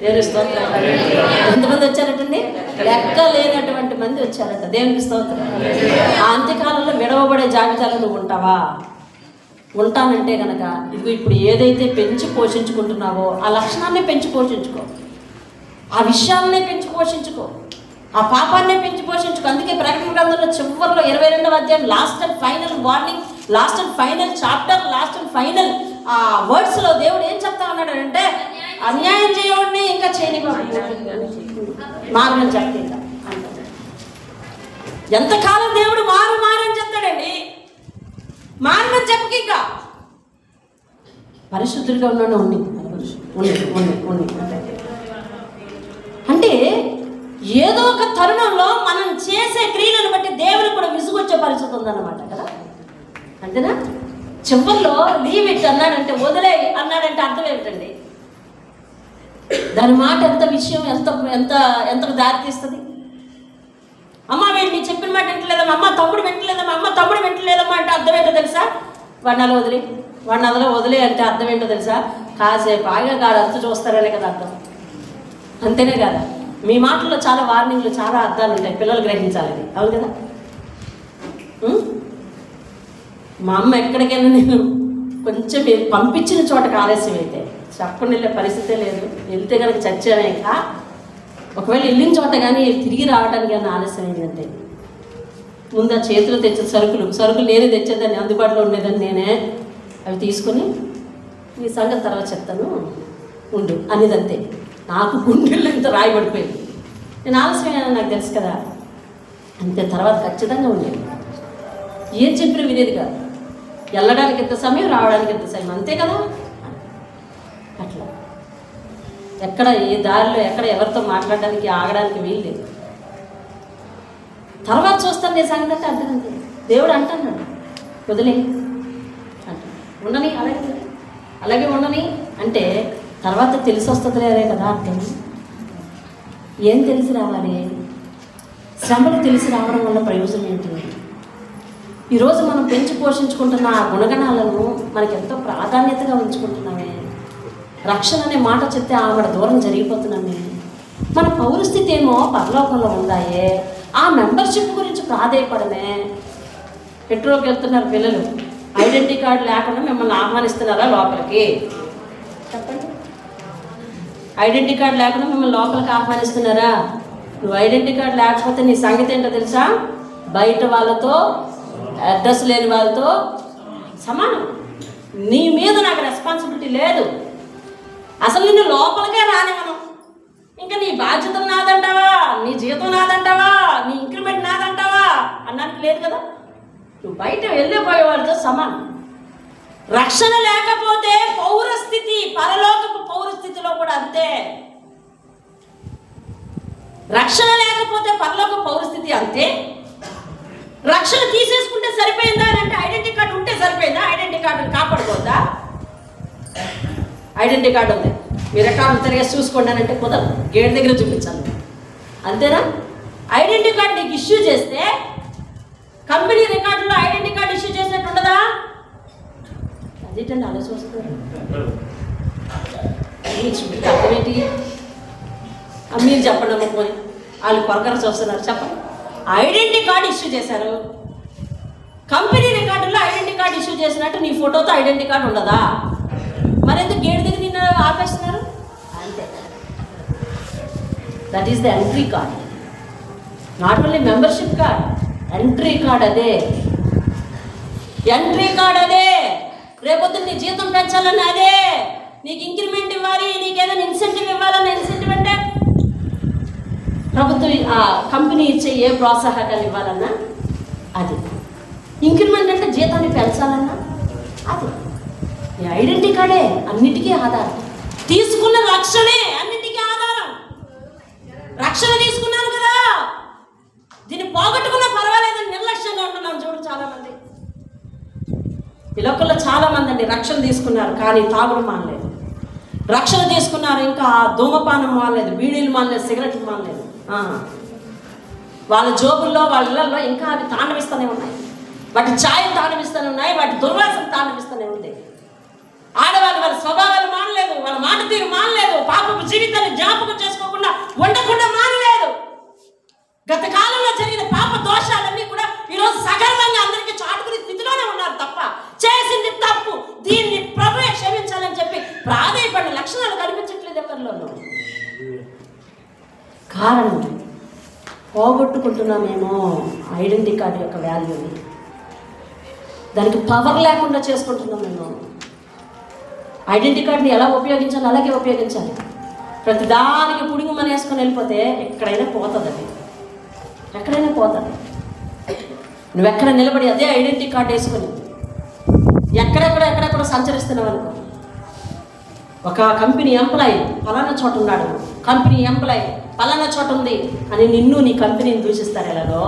దేవుని స్తోత్రం. ఎంతమంది వచ్చారటండి? లెక్క లేనటువంటి మంది వచ్చారట. దేవునికి స్తోత్రం. ఆ అంత్యకాలంలో విడవబడే జాబితాలో నువ్వు ఉంటావా? ఉంటానంటే కనుక ఇదిగో ఇప్పుడు ఏదైతే పెంచి పోషించుకుంటున్నావో ఆ లక్షణాన్ని పెంచి పోషించుకో, ఆ విషయాలనే పెంచి పోషించుకో, ఆ పాపాన్నే పెంచి పోషించుకో. అందుకే ప్రకటన గ్రంథంలో చివరిలో 22వ అధ్యాయం last and final warning, last and final chapter, last and final వర్డ్స్లో దేవుడు ఏం చెప్తా ఉన్నాడు అంటే, అన్యాయం చేయవాడిని ఇంకా చేయని మారని చెప్తే ఎంతకాలం దేవుడు మారని చెప్తాడండి. మారని చెప్పక ఇంకా పరిశుద్ధుడిగా ఉన్నాడు ఉండి అంటే ఏదో ఒక తరుణంలో మనం చేసే క్రియలను బట్టి దేవునికి కూడా విసుగొచ్చే పరిస్థితి ఉందన్నమాట కదా. అంతేనా? చివరిలో లీవ్ ఇట్ అన్నాడంటే, వదిలే అన్నాడంటే అర్థం ఏమిటండి? దాని మాట ఎంత విషయం, ఎంతకు దారి తీస్తుంది. అమ్మ వీడు నీ చెప్పిన మాట వింటలేదమ్మా, అమ్మ తమ్ముడు వింటలేదమ్మా అంటే అర్థం ఏంటో తెలుసా? వాడిని అలా వదిలే అంటే అర్థం ఏంటో తెలుసా? కాసేపు బాగా కాదు అంత చూస్తారనే కదా అర్థం. అంతేనే కదా? మీ మాటల్లో చాలా వార్నింగ్లు, చాలా అర్థాలు ఉంటాయి, పిల్లలు గ్రహించాలి. అవును కదా? మా అమ్మ ఎక్కడికైనా నేను కొంచెం పంపించిన చోటకి ఆలస్యం అయితే చెప్పని వెళ్ళే పరిస్థితే లేదు. వెళ్తే కనుక చచ్చామే. ఇంకా ఒకవేళ వెళ్ళిన చోట కానీ తిరిగి రావడానికి కానీ ఆలస్యం అయిందంటే ముందు ఆ చేతిలో తెచ్చే సరుకులు నేనే తెచ్చేదాన్ని, అందుబాటులో ఉండేదాన్ని నేనే. అవి తీసుకుని ఈ సంగతి తర్వాత చెప్తాను ఉండు అనేదంతే. నాకు గుండెల్లో ఇంత రాయబడిపోయింది. నేను ఆలస్యమైనా నాకు తెలుసు కదా, అంతే. తర్వాత ఖచ్చితంగా ఉండేది, ఏం చెప్పినా వినేది కాదు. వెళ్ళడానికి ఎంత సమయం, రావడానికి ఎంత సమయం, అంతే కదా. అట్లా ఎక్కడ ఏ దారిలో ఎక్కడ ఎవరితో మాట్లాడడానికి ఆగడానికి వీలు లేదు. తర్వాత చూస్తాను నేను సంగతి అంటే అర్థమైంది. దేవుడు అంటున్నాడు వదిలే అంట, ఉండని అలాగే ఉండని అంటే తర్వాత తెలిసి వస్తుంది అదే కదా అర్థం. ఏం తెలిసి రావాలి? శ్రమలు తెలిసి రావడం వల్ల ప్రయోజనం ఏంటి? ఈరోజు మనం పెంచి పోషించుకుంటున్న ఆ గుణగణాలను మనకి ఎంతో ప్రాధాన్యతగా ఉంచుకుంటున్నామే. రక్షణ అనే మాట చెప్తే ఆవిడ దూరం జరిగిపోతున్నామే. మన పౌరస్థితి ఏమో పరలోకంలో ఉందాయే, ఆ మెంబర్షిప్ గురించి ప్రాధేయపడమే. పెట్రోల్కి వెళ్తున్నారు పిల్లలు, ఐడెంటిటీ కార్డు లేకుండా మిమ్మల్ని ఆహ్వానిస్తున్నారా లోపలికి? చెప్పండి. ఐడెంటిటీ కార్డు లేకుండా మిమ్మల్ని లోపలికి ఆహ్వానిస్తున్నారా? నువ్వు ఐడెంటిటీ కార్డు లేకపోతే నీ సంగతి ఏంటో తెలుసా? బయట వాళ్ళతో, అడ్రస్ లేని వాళ్ళతో సమానం. నీ మీద నాకు రెస్పాన్సిబిలిటీ లేదు. అసలు నిన్ను లోపలికే రానివ్వను. ఇంకా నీ బాధ్యత నాదంటావా, నీ జీతం నాదంటావా, నీ ఇంక్రిమెంట్ నాదంటావా అన్నానికి లేదు కదా. నువ్వు బయట వెళ్ళిపోయే వాళ్ళతో సమానం. రక్షణ లేకపోతే పౌరస్థితి, పరలోకపు పౌరస్థితిలో కూడా అంతే. రక్షణ లేకపోతే పరలోక పౌరస్థితి అంతే. రక్షణ తీసేసుకుంటే సరిపోయిందా అని అంటే ఐడెంటిటీ కార్డు ఉంటే సరిపోయిందా? ఐడెంటిటీ కార్డు కాపాడుకోవద్దా? ఐడెంటిటీ కార్డు ఉంది, మీ రికార్డు తిరిగేసి చూసుకోండి అని అంటే కుదరదు, గేట్ దగ్గర చూపించాలి, అంతేనా? ఐడెంటిటీ కార్డు నీకు ఇష్యూ చేస్తే కంపెనీ రికార్డులో ఐడెంటిటీ కార్డు ఇష్యూ చేసినట్టు ఉండదా? అదేంటండి ఆలోచన వస్తుంది. అర్థమేంటి? మీరు చెప్పండి అమ్మ, పోయి వాళ్ళు కొరకర చూస్తున్నారు, చెప్పండి. ఐడెంటిటీ కార్డు ఇష్యూ చేశారు, కంపెనీ రికార్డులో ఐడెంటిటీ కార్డు ఇష్యూ చేసినట్టు నీ ఫోటోతో ఐడెంటిటీ కార్డు ఉండదా? మరెందుకు గేట్ దగ్గర నిన్ను ఆపేస్తున్నారు? అంతే. That is the entry card, not only membership card, entry card అదే. ఎంట్రీ కార్డ్ అదే. రేపొద్దు నీ జీతం పెంచాలన్న అదే, నీకు ఇంక్రిమెంట్ ఇవ్వాలి, నీకు ఏదైనా ఇన్సెంటివ్ ఇవ్వాలన్న ఇన్సెంటివ్ అంటే ప్రభుత్వం ఆ కంపెనీ ఇచ్చే ఏ ప్రోత్సాహకాలు ఇవ్వాలన్నా అది. ఇంక్రిమెంట్ అంటే జీతాన్ని పెంచాలన్నా అది. ఈ ఐడెంటిటీ కార్డే అన్నిటికీ ఆధారం. తీసుకున్న రక్షణే అన్నిటికీ ఆధారం. రక్షణ తీసుకున్నాను కదా, దీన్ని పోగొట్టుకున్నా పర్వాలేదని నిర్లక్ష్యంగా ఉంటున్నాం. చూడు చాలామంది ఈ లోకల్లో చాలామంది అండి రక్షణ తీసుకున్నారు కానీ తాగుడు మానలేదు, రక్షణ తీసుకున్నారు ఇంకా ధూమపానం మానలేదు, బీడీలు మానలేదు, సిగరెట్లు మానలేదు. వాళ్ళ జోబుల్లో వాళ్ళ ఇళ్లలో ఇంకా అవి తాండవిస్తూనే ఉన్నాయి, వాటి ఛాయలు తాండవిస్తూనే ఉన్నాయి, వాటి దుర్వాసన తాండవిస్తూనే ఉంది. ఆడవాళ్ళు వాళ్ళ స్వభావాలు మానలేదు, వాళ్ళ మాట తీరు మానలేదు, పాపపు జీవితాన్ని జ్ఞాపకం చేసుకోకుండా ఉండకుండా మానలేదు. గత కాలంలో జరిగిన పాప దోషాలన్నీ కూడా ఈరోజు సగర్వంగా అందరికీ చాటుకునే స్థితిలోనే ఉన్నారు తప్ప చేసింది తప్పు, దీన్ని ప్రభువే క్షమించాలని చెప్పి ప్రాధేయపడిన లక్షణాలు కనిపించట్లేదు ఎవరిలోనూ. కారణం పోగొట్టుకుంటున్నామేమో ఐడెంటిటీ కార్డు యొక్క వాల్యూని, దానికి పవర్ లేకుండా చేసుకుంటున్నాం మేము. ఐడెంటిటీ కార్డుని ఎలా ఉపయోగించాలి అలాగే ఉపయోగించాలి. ప్రతిదానికి పుడింగు మన వేసుకొని వెళ్ళిపోతే ఎక్కడైనా పోతుంది, అది ఎక్కడైనా పోతుంది. నువ్వు ఎక్కడ నిలబడి అదే ఐడెంటిటీ కార్డు వేసుకొని ఎక్కడెక్కడ సంచరిస్తున్నావు అనుకో. ఒక కంపెనీ ఎంప్లాయీ పలానా చోట ఉన్నాడు, కంపెనీ ఎంప్లాయీ పలానా చోట ఉంది అని నిన్ను నీ కంపెనీని దూషిస్తారు. ఎలాగో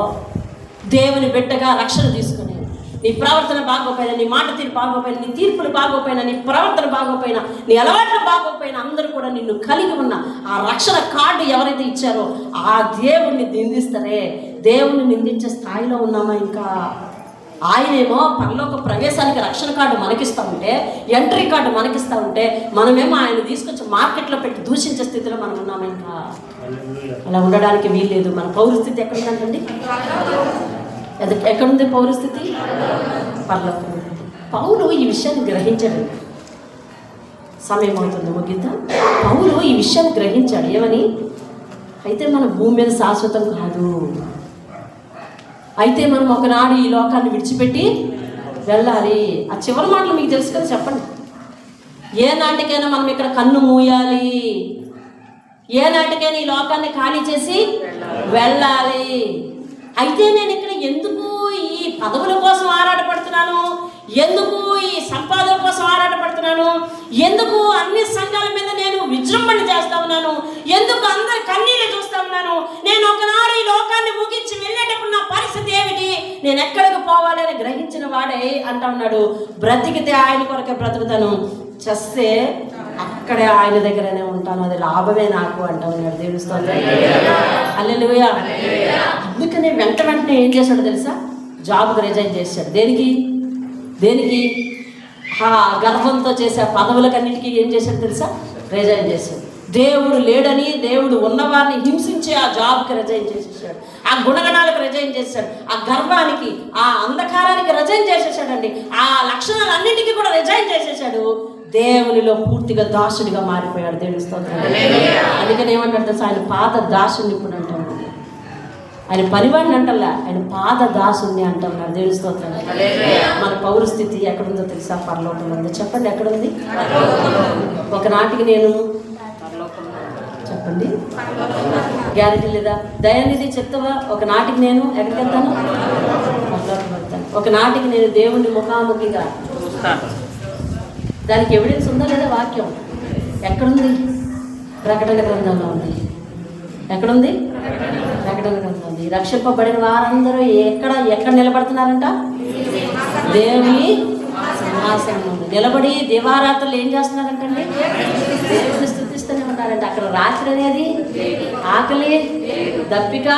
దేవుని బిడ్డగా రక్షణ తీసుకుని నీ ప్రవర్తన బాగోపోయినా, నీ మాట తీరు బాగోపోయినా, నీ తీర్పులు బాగోపోయినా, నీ ప్రవర్తన బాగోపోయినా, నీ అలవాట్లు బాగోపోయినా అందరూ కూడా నిన్ను కలిగి ఉన్న ఆ రక్షణ కార్డు ఎవరైతే ఇచ్చారో ఆ దేవుణ్ణి నిందిస్తారే. దేవుణ్ణి నిందించే స్థాయిలో ఉన్నామా ఇంకా? ఆయనేమో పరలోక ప్రవేశానికి రక్షణ కార్డు మనకిస్తూ ఉంటే, ఎంట్రీ కార్డు మనకిస్తూ ఉంటే, మనమేమో ఆయన తీసుకొచ్చి మార్కెట్లో పెట్టి దూషించే స్థితిలో మనం ఉన్నామా ఇంకా? అలా ఉండడానికి వీల్లేదు. మన పౌరస్థితి ఎక్కడుందండి? ఎక్కడుంది పౌరస్థితి? పరలోకం. పౌలు ఈ విషయాన్ని గ్రహించాడు. సమయం అవుతుంది ముగిద్దాం. పౌలు ఈ విషయాన్ని గ్రహించాడు. ఏమని? అయితే మన భూమి మీద శాశ్వతం కాదు, అయితే మనం ఒకనాడు ఈ లోకాన్ని విడిచిపెట్టి వెళ్ళాలి. ఆ చివరి మాటలు మీకు తెలుసు కదా, చెప్పండి. ఏ నాటికైనా మనం ఇక్కడ కన్ను మూయాలి, ఏ నాటికైనా ఈ లోకాన్ని ఖాళీ చేసి వెళ్ళాలి. అయితే నేను ఇక్కడ ఎందుకు ఈ పదవుల కోసం ఆరాటపడుతున్నాను, ఎందుకు ఈ సంపాదన కోసం ఆరాటపడుతున్నాను, ఎందుకు అన్ని సంఘాల మీద నేను విజృంభణ చేస్తా ఉన్నాను, ఎందుకు అందరి కన్నీళ్ళు చూస్తా ఉన్నాను, నేను ఒకనాడు ఈ లోకాన్ని ముగించి వెళ్ళేటప్పుడు నా పరిస్థితి ఏమిటి, నేను ఎక్కడికి పోవాలి అని గ్రహించిన వాడే అంటా ఉన్నాడు, బ్రతికితే ఆయన కొరకే బ్రతుకుతాను, చస్తే అక్కడే ఆయన దగ్గరనే ఉంటాను, అది లాభమే నాకు అంటా ఉన్నాడు. దేవుని స్తోత్రం. హల్లెలూయా. అందుకనే వెంటనే ఏం చేశాడు తెలుసా? జాబ్కి రిజైన్ చేశాడు. దేనికి గర్వంతో చేసే పదవులకన్నిటికీ ఏం చేశాడు తెలుసా? రిజైన్ చేశాడు. దేవుడు లేడని, దేవుడు ఉన్నవారిని హింసించి ఆ జాబ్కి రిజైన్ చేసేసాడు, ఆ గుణగణాలకు రిజైన్ చేశాడు, ఆ గర్వానికి, ఆ అంధకారానికి రిజైన్ చేసేసాడండి, ఆ లక్షణాలన్నిటికీ కూడా రిజైన్ చేసేసాడు. దేవునిలో పూర్తిగా దాసుడిగా మారిపోయాడు. దేవుని స్తోత్రం. అందుకని ఏమంటాడు తెలుసా? ఆయన పాద దాసుని ఇప్పుడు అంటాడు, ఆయన పనివాడిని అంటల్లా, ఆయన పాద దాసుని అంటున్నాడు. దేవుని స్తోత్రం. మన పౌరస్థితి ఎక్కడుందో తెలుసా? పరలోకంలో ఉంది. చెప్పండి, ఎక్కడుంది? ఒకనాటికి నేను చెప్పండి, గ్యారెంటీ లేదా? దయానిధి చెప్తావా? ఒకనాటికి నేను ఎక్కడికి వెళ్తాను? పరలోకం వెళ్తాను. ఒకనాటికి నేను దేవుణ్ణి ముఖాముఖిగా. దానికి ఎవిడెన్స్ ఉందా లేదా? వాక్యం ఎక్కడుంది? ప్రకటన గ్రంథంలో ఉంది. ఎక్కడుంది? ప్రకటన గ్రంథం ఉంది. రక్షింపబడిన వారందరూ ఎక్కడ నిలబడుతున్నారంట? దేవుని సింహాసనం ఉంది. నిలబడి దివారాత్రులు ఏం చేస్తున్నారంటండి? దేవుని స్తుతిస్తూనే ఉంటారంట. అక్కడ రాత్రి అనేది ఆకలి, దప్పిక,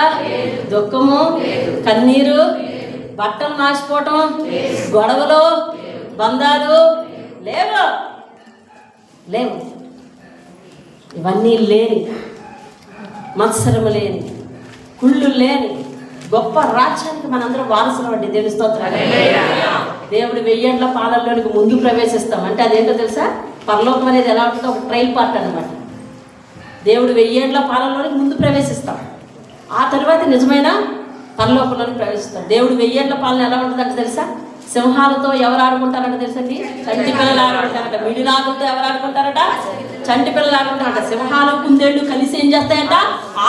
దుఃఖము, కన్నీరు, బట్టలు మాసిపోవటం, గొడవలు, బంధాలు లేవు. ఇవన్నీ లేని, మత్సరము లేని, కుళ్ళు లేని గొప్ప రాజ్యానికి మనందరం వారసులు అండి. దేవుని స్తోత్రం. దేవుడు 1000 ఏండ్ల పాలనలోనికి ముందు ప్రవేశిస్తాం. అంటే అదేంటో తెలుసా? పరలోకం అనేది ఎలా ఉంటుందో ఒక ట్రైల్ పార్ట్ అనమాట. దేవుడు 1000 ఏండ్ల పాలనలోనికి ముందు ప్రవేశిస్తాం, ఆ తర్వాత నిజమైన పరలోకంలోనికి ప్రవేశిస్తాం. దేవుడు 1000 ఏండ్ల పాలన ఎలా ఉంటుందంటే తెలుసా? సింహాలతో ఎవరు ఆడుకుంటారంట తెలుసండి? చంటి పిల్లలు ఆడుకుంటారట. మిడినాగులతో ఎవరు ఆడుకుంటారట? చంటి పిల్లలు ఆడుకుంటారట. సింహాలు, కుందేళ్లు కలిసి ఏం చేస్తాయంట?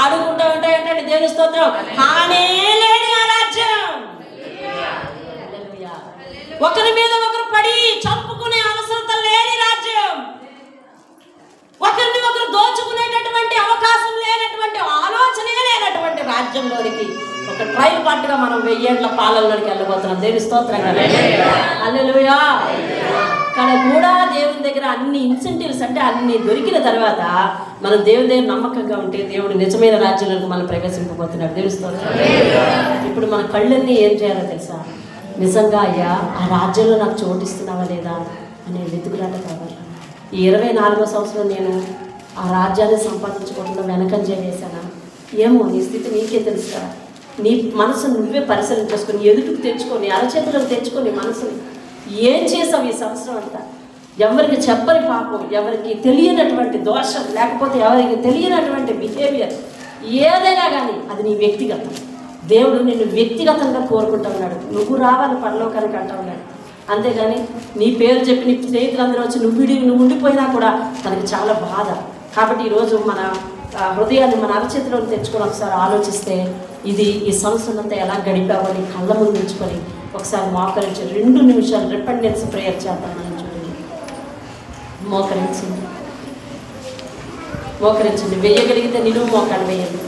ఆడుకుంటూ ఉంటాయంటే. దేవుని స్తోత్రం. హానే లేని ఆ రాజ్యం, ఒకరి మీద ఒకరు పడి చంపుకునే అవసరం లేని రాజ్యం, ఒకరిని ఒకరు దోచుకునేటటువంటి అవకాశం లేనటువంటి, ఆలోచనే లేనటువంటి రాజ్యంలోనికి ఒక ట్రైల్ పార్ట్గా మనం 1000 ఏండ్ల పాలనలోకి వెళ్ళబోతున్నాం. దేవుని స్తోత్రం. హల్లెలూయా. ఇక్కడ కూడా దేవుని దగ్గర అన్ని ఇన్సెంటివ్స్, అంటే అన్ని దొరికిన తర్వాత మనం దేవుని దగ్గర నమ్మకంగా ఉంటే దేవుడు నిజమైన రాజ్యంలోకి మనం ప్రవేశింపబోతున్నాడు. దేవుని స్తోత్రం. ఇప్పుడు మన కళ్ళన్నీ ఏం చేయాలో తెలుసా? నిజంగా అయ్యా ఆ రాజ్యంలో నాకు చోటిస్తున్నావా లేదా అనే వెతుకులాట కావాలి. ఈ 24వ సంవత్సరం నేను ఆ రాజ్యాన్ని సంపాదించుకోవడంలో వెనకంజ వేశానా? ఏమో, నీ స్థితి నీకే తెలుసు కదా. నీ మనసును నువ్వే పరిశీలన చేసుకొని, ఎదుటికి తెచ్చుకొని, అరచేతులకు తెచ్చుకొని మనసుని ఏం చేసావు ఈ సంవత్సరం అంతా? ఎవరికి చెప్పని పాపం, ఎవరికి తెలియనటువంటి దోషం, లేకపోతే ఎవరికి తెలియనటువంటి బిహేవియర్ ఏదైనా కానీ అది నీ వ్యక్తిగతం. దేవుడు నిన్ను వ్యక్తిగతంగా కోరుకుంటా ఉన్నాడు. నువ్వు రావాలి పరలోకానికి అంటా ఉన్నాడు. అంతేగాని నీ పేరు చెప్పి నీ స్నేహితులందరూ వచ్చి నువ్వు ఉండిపోయినా కూడా తనకి చాలా బాధ. కాబట్టి ఈరోజు మన హృదయాన్ని మన అరచేతిలో తెచ్చుకొని ఒకసారి ఆలోచిస్తే, ఈ సంవత్సరం అంతా ఎలా గడిపావో నీ కళ్ళ ముందు ఉంచుకొని ఒకసారి మోకరించి 2 నిమిషాలు రిపెండెన్స్ ప్రేయర్ చేద్దామని చూడండి. మోకరించండి. వేయగలిగితే నిలువు మోకాలు వేయండి,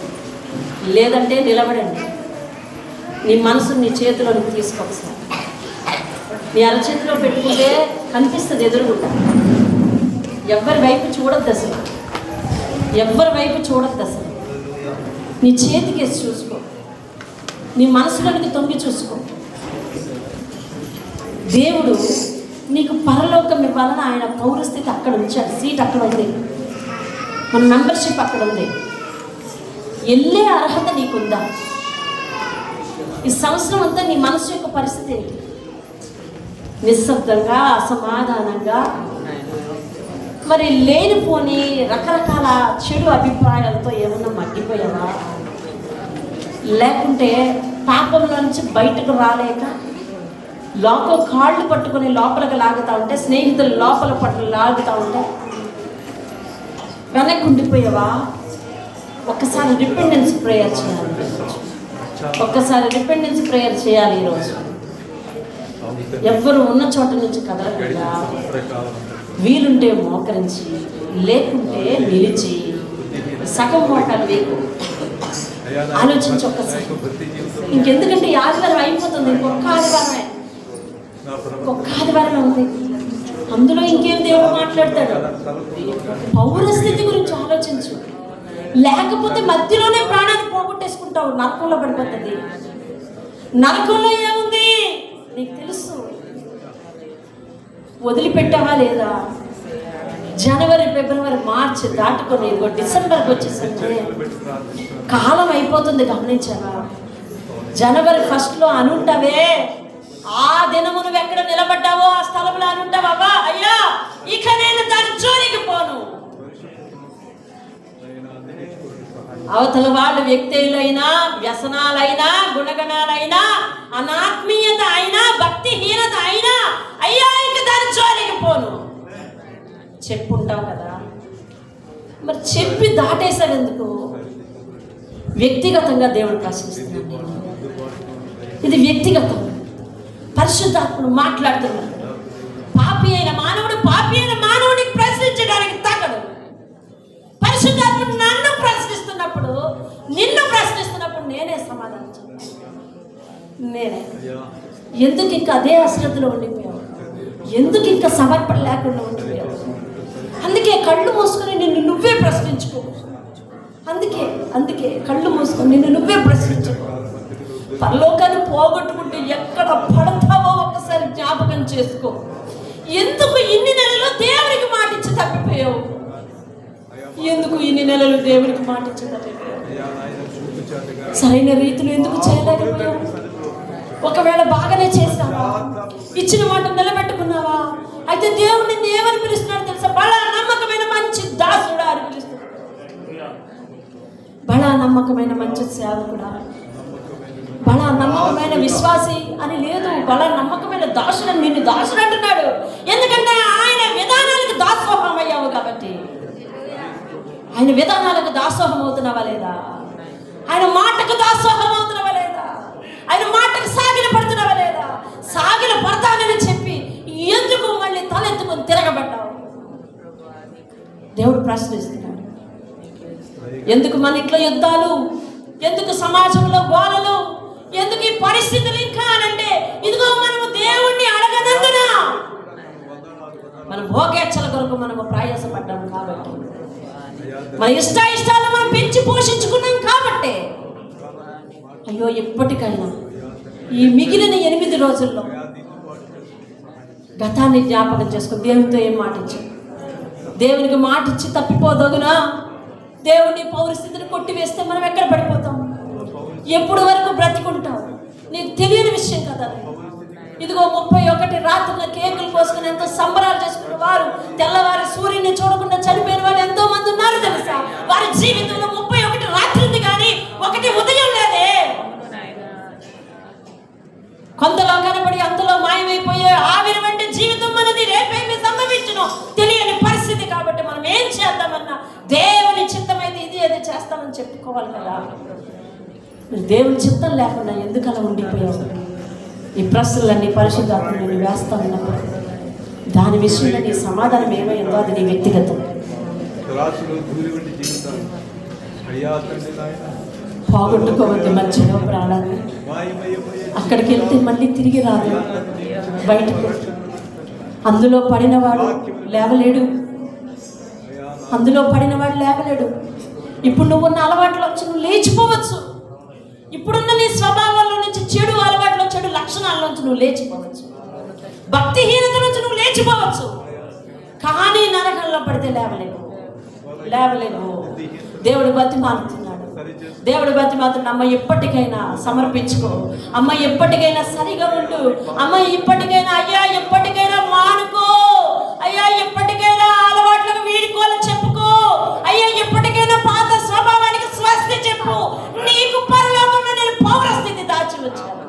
లేదంటే నిలబడండి. నీ మనసుని నీ చేతిలోకి తీసుకోకసారి. నీ అరచేతిలో పెట్టుకుంటే కనిపిస్తుంది ఎదురుగుండా. ఎవరి వైపు చూడద్దు అసలు, నీ చేతికి వేసి చూసుకో, నీ మనసులోనికి తొంగి చూసుకో. దేవుడు నీకు పరలోకం ఇవ్వాలని ఆయన పౌరస్థితి అక్కడ ఉంచాడు. సీట్ అక్కడ ఉంది, మన మెంబర్షిప్ అక్కడ ఉంది. వెళ్ళే అర్హత నీకుందా? ఈ సంవత్సరం అంతా నీ మనసు యొక్క పరిస్థితి ఏంటి? నిశ్శబ్దంగా, అసమాధానంగా, మరి లేనిపోని రకరకాల చెడు అభిప్రాయాలతో ఏమన్నా మగ్గిపోయావా? లేకుంటే పాపంలో నుంచి బయటకు రాలేక లోపల కాళ్ళు పట్టుకొని లోపలికి లాగుతూ ఉంటే, స్నేహితులు లోపల పట్టు లాగుతూ ఉంటే వెనక్కి ఉండిపోయావా? ఒక్కసారి రిపెండెన్స్ ప్రేయర్ చేయాలి. ఒక్కసారి రిపెండెన్స్ ప్రేయర్ చేయాలి. ఈరోజు ఎవ్వరు ఉన్న చోట నుంచి కదలకుండా వీలుంటే మోకరించి, లేకుంటే నిలిచి, సగం మోకాలు వేకు. ఆలోచించి ఒక్కసారి. ఇంకెందుకంటే ఈ ఆదివారం అయిపోతుంది, ఇంకొక ఆదివారమే, ఒక్క ఆదివారమే ఉంది. అందులో ఇంకేం దేవుడు మాట్లాడతాడు? పౌరస్థితి గురించి ఆలోచించు. లేకపోతే మధ్యలోనే ప్రాణాన్ని పోగొట్టేసుకుంటావు, నరకంలో పడిపోతుంది. నరకంలో ఏముంది నీకు తెలుసు. వదిలిపెట్టావా లేదా? జనవరి, ఫిబ్రవరి, మార్చి దాటుకొని డిసెంబర్కి వచ్చేసరికి కాలం అయిపోతుంది. గమనించావా? జనవరి 1 అనుంటావే, ఆ దినము నువ్వు ఎక్కడ నిలబడ్డావో ఆ స్థలంలో అనుంటావా? అయ్యా, ఇక నేను దాని జోలికి పోను. అవతల వాళ్ళు వ్యక్తులైనా, వ్యసనాలైనా, గుణగణాలైనా, అనాత్మీయత అయినా, భక్తిహీనత అయినా, అయ్యా ఇక దాని జోలికి పోను చెప్పుంటావు కదా. మరి చెప్పి దాటేశాడు ఎందుకు? వ్యక్తిగతంగా దేవుడు ప్రశ్నిస్తున్నాడు. ఇది వ్యక్తిగతం. పరిశుద్ధాత్ముడు మాట్లాడుతున్నాడు. పాపి అయిన మానవుడికి ప్రశ్నించడానికి తగడు. పరిశుద్ధాత్ముడు నన్ను ప్రశ్నిస్తున్నప్పుడు, నిన్ను ప్రశ్నిస్తున్నప్పుడు నేనే సమాధానం చెప్పాను. నేనే. ఎందుకు ఇంకా అదే అశ్రద్ధలో ఉండిపోయావు? ఎందుకు ఇంకా సమర్పణ లేకుండా ఉండిపోయావు? అందుకే కళ్ళు మూసుకొని నిన్ను నువ్వే ప్రశ్నించుకో. అందుకే కళ్ళు మూసుకొని నిన్ను నువ్వే ప్రశ్నించుకో. పరలోకాన్ని పోగొట్టుకుంటే ఎక్కడ పడతావో ఒక్కసారి జ్ఞాపకం చేసుకో. ఎందుకు ఇన్ని నెలలు దేవునికి మాటిచ్చి తప్పిపోయావు? ఎందుకు ఇన్ని నెలలు దేవునికి మాటిచ్చి తప్పిపోయావు? సరైన రీతిలో ఎందుకు చేయలేకపోయావు? ఒకవేళ బాగానే చేసావా? ఇచ్చిన మాట నిలబెట్టుకున్నావా? అయితే దేవుడు నిన్ను ఏమని పిలుస్తున్నాడు తెలుసా? బడా నమ్మకమైన మంచి దాసుడా అని పిలుస్తున్నాడు. బడా నమ్మకమైన మంచి సేవకుడా, బడా నమ్మకమైన విశ్వాసి అని లేదు. బడా నమ్మకమైన దాసుడు అని నిన్ను దాసుడు అంటున్నాడు. ఎందుకంటే ఆయన విధానాలకు దాసోహం అయ్యావు కాబట్టి. ఆయన విధానాలకు దాసోహం అవుతున్నావా లేదా? ఆయన మాటకు దాసోహం అవుతున్నావా లేదా? ఆయన మాటకు సాగిల పడుతున్నావా లేదా? సాగిల పడతానని చెప్పి ఎందుకు మళ్ళీ తలెత్తుకొని తిరగబడ్డావు? దేవుడు ప్రశ్నిస్తున్నాడు. ఎందుకు మన ఇంట్లో యుద్ధాలు? ఎందుకు సమాజంలో గోలలు? ఎందుకు ఈ పరిస్థితులు? ఇంకా అనంటే ఇదిగో మనము దేవుణ్ణి అడగనందున, మన భోగేచ్ఛల కొరకు మనము ప్రయాసపడ్డాము కాబట్టి, మన ఇష్టాలు మనం పెంచి పోషించుకున్నాం కాబట్టి. అయ్యో, ఎప్పటికైనా ఈ మిగిలిన 8 రోజుల్లో గతాన్ని జ్ఞాపకం చేసుకుని దేవునితో ఏం మాటించు? దేవునికి మాటిచ్చి తప్పిపోదగునా? దేవుని పౌరస్థితిని కొట్టివేస్తే మనం ఎక్కడ పడిపోతాం? ఎప్పుడు వరకు బ్రతికుంటాం? నీకు తెలియని విషయం కదా. ఇదిగో 31 రాత్రుల కేకులు కోసుకుని ఎంతో సంబరాలు చేసుకున్న వారు, తెల్లవారి సూర్యుని చూడకుండా చనిపోయిన వాళ్ళు ఎంతో మంది ఉన్నారు తెలుసా? వారి జీవితంలో 31 రాత్రి ఉంది కానీ 1 ఉదయం లేదే. కొంతలో కనబడి అంతలో మాయమైపోయే ఆవిరి వంటి జీవితం మనది. రేపేమి సంభవించును తెలియని పరిస్థితి కాబట్టి మనం ఏం చేద్దామన్నా దేవుని చిత్తమైతే ఇది ఏదో చేస్తామని చెప్పుకోవాలి కదా. దేవుని చిత్తం లేకుండా ఎందుకు అలా ఉండిపోయావు? ఈ ప్రశ్నలన్నీ పరిశుద్ధాత్మ నేను వేస్తా ఉన్నప్పుడు దాని విషయంలో నీ సమాధానం ఏమైందో అది నీ వ్యక్తిగతం. పోగొట్టుకోవద్దు మధ్యలో ప్రాణాన్ని. అక్కడికి వెళ్తే మళ్ళీ తిరిగి రాదు బయటకు. అందులో పడినవాడు లేవలేడు. ఇప్పుడు నువ్వున్న అలవాట్లోంచి నువ్వు లేచిపోవచ్చు. ఇప్పుడున్న నీ స్వభావంలో నుంచి, చెడు అలవాట్లో, చెడు లక్షణాల్లోంచి నువ్వు లేచిపోవచ్చు. భక్తిహీనత నుంచి నువ్వు లేచిపోవచ్చు. కానీ నరకంలో పడితే లేవలేవు. దేవుడు బతిమాలుతున్నాడు. అమ్మ ఎప్పటికైనా సమర్పించుకో. అమ్మ ఎప్పటికైనా సరిగా ఉండు. అమ్మ ఇప్పటికైనా, అయ్యా ఎప్పటికైనా మానుకో. అయ్యా ఎప్పటికైనా అలవాట్లకు వీడుకోవాలని చెప్పుకో. అయ్యా ఎప్పటికైనా పాత స్వభావానికి స్వస్తి చెప్పు. నీకు పరలోకంలో నేను పౌరస్థితి దాచి వచ్చాను.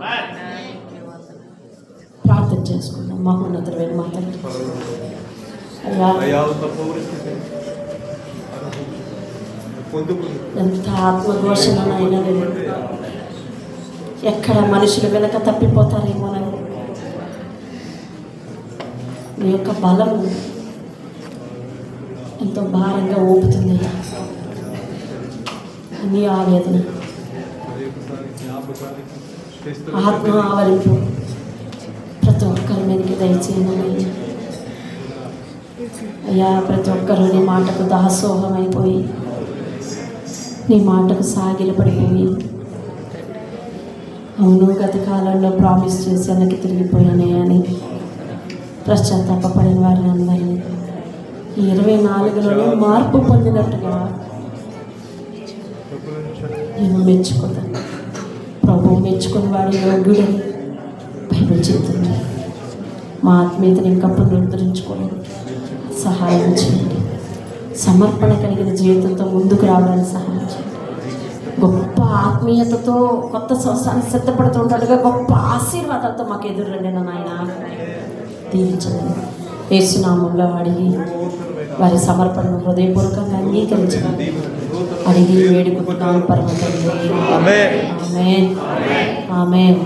ప్రార్థన చేసుకున్నాం. మహోన్నతుడైన మా తండ్రి, ఎంత ఆత్మఘోషణనైనా లేదు. ఎక్కడ మనుషులు వెనక తప్పిపోతారేమోనని నీ యొక్క బలము ఎంతో భారంగా ఊపుతుంది. నీ ఆవేదన, ఆత్మ ఆవరింపు ప్రతి ఒక్కరి మీదకి దయచేయమని అయ్యా. ప్రతి ఒక్కరు నీ మాటకు దాసోహమైపోయి, నీ మాటకు సాగిలపడిపోయి, అవును గత కాలంలో ప్రామిస్ చేసి వెనక్కి తిరిగిపోయానే అని పశ్చాత్తాపడిన వారిని అందరినీ ఈ 24లో మార్పు పొందినట్టుగా నేను మెచ్చుకుంటాను. ప్రభువు మెచ్చుకుని వాడి యోగ్యుడని బైబిల్ చెప్తుంది. మా ఆత్మీయతను ఇంకా పునరుద్ధరించుకోవడం సహాయం చేయండి. సమర్పణ కలిగిన జీవితంతో ముందుకు రావడానికి సహాయం చేయండి. గొప్ప ఆత్మీయతతో కొత్త సంవత్సరాన్ని సిద్ధపడుతుండగా గొప్ప ఆశీర్వాదాలతో మాకు ఎదురురండి నాయన. దీవించండి. యేసునామంలో అడిగి వారి సమర్పణను హృదయపూర్వకంగా అంగీకరించండి. అడిగి వేడుకుంటున్నాను పరమ తండ్రి. ఆమేన్. ఆమేన్.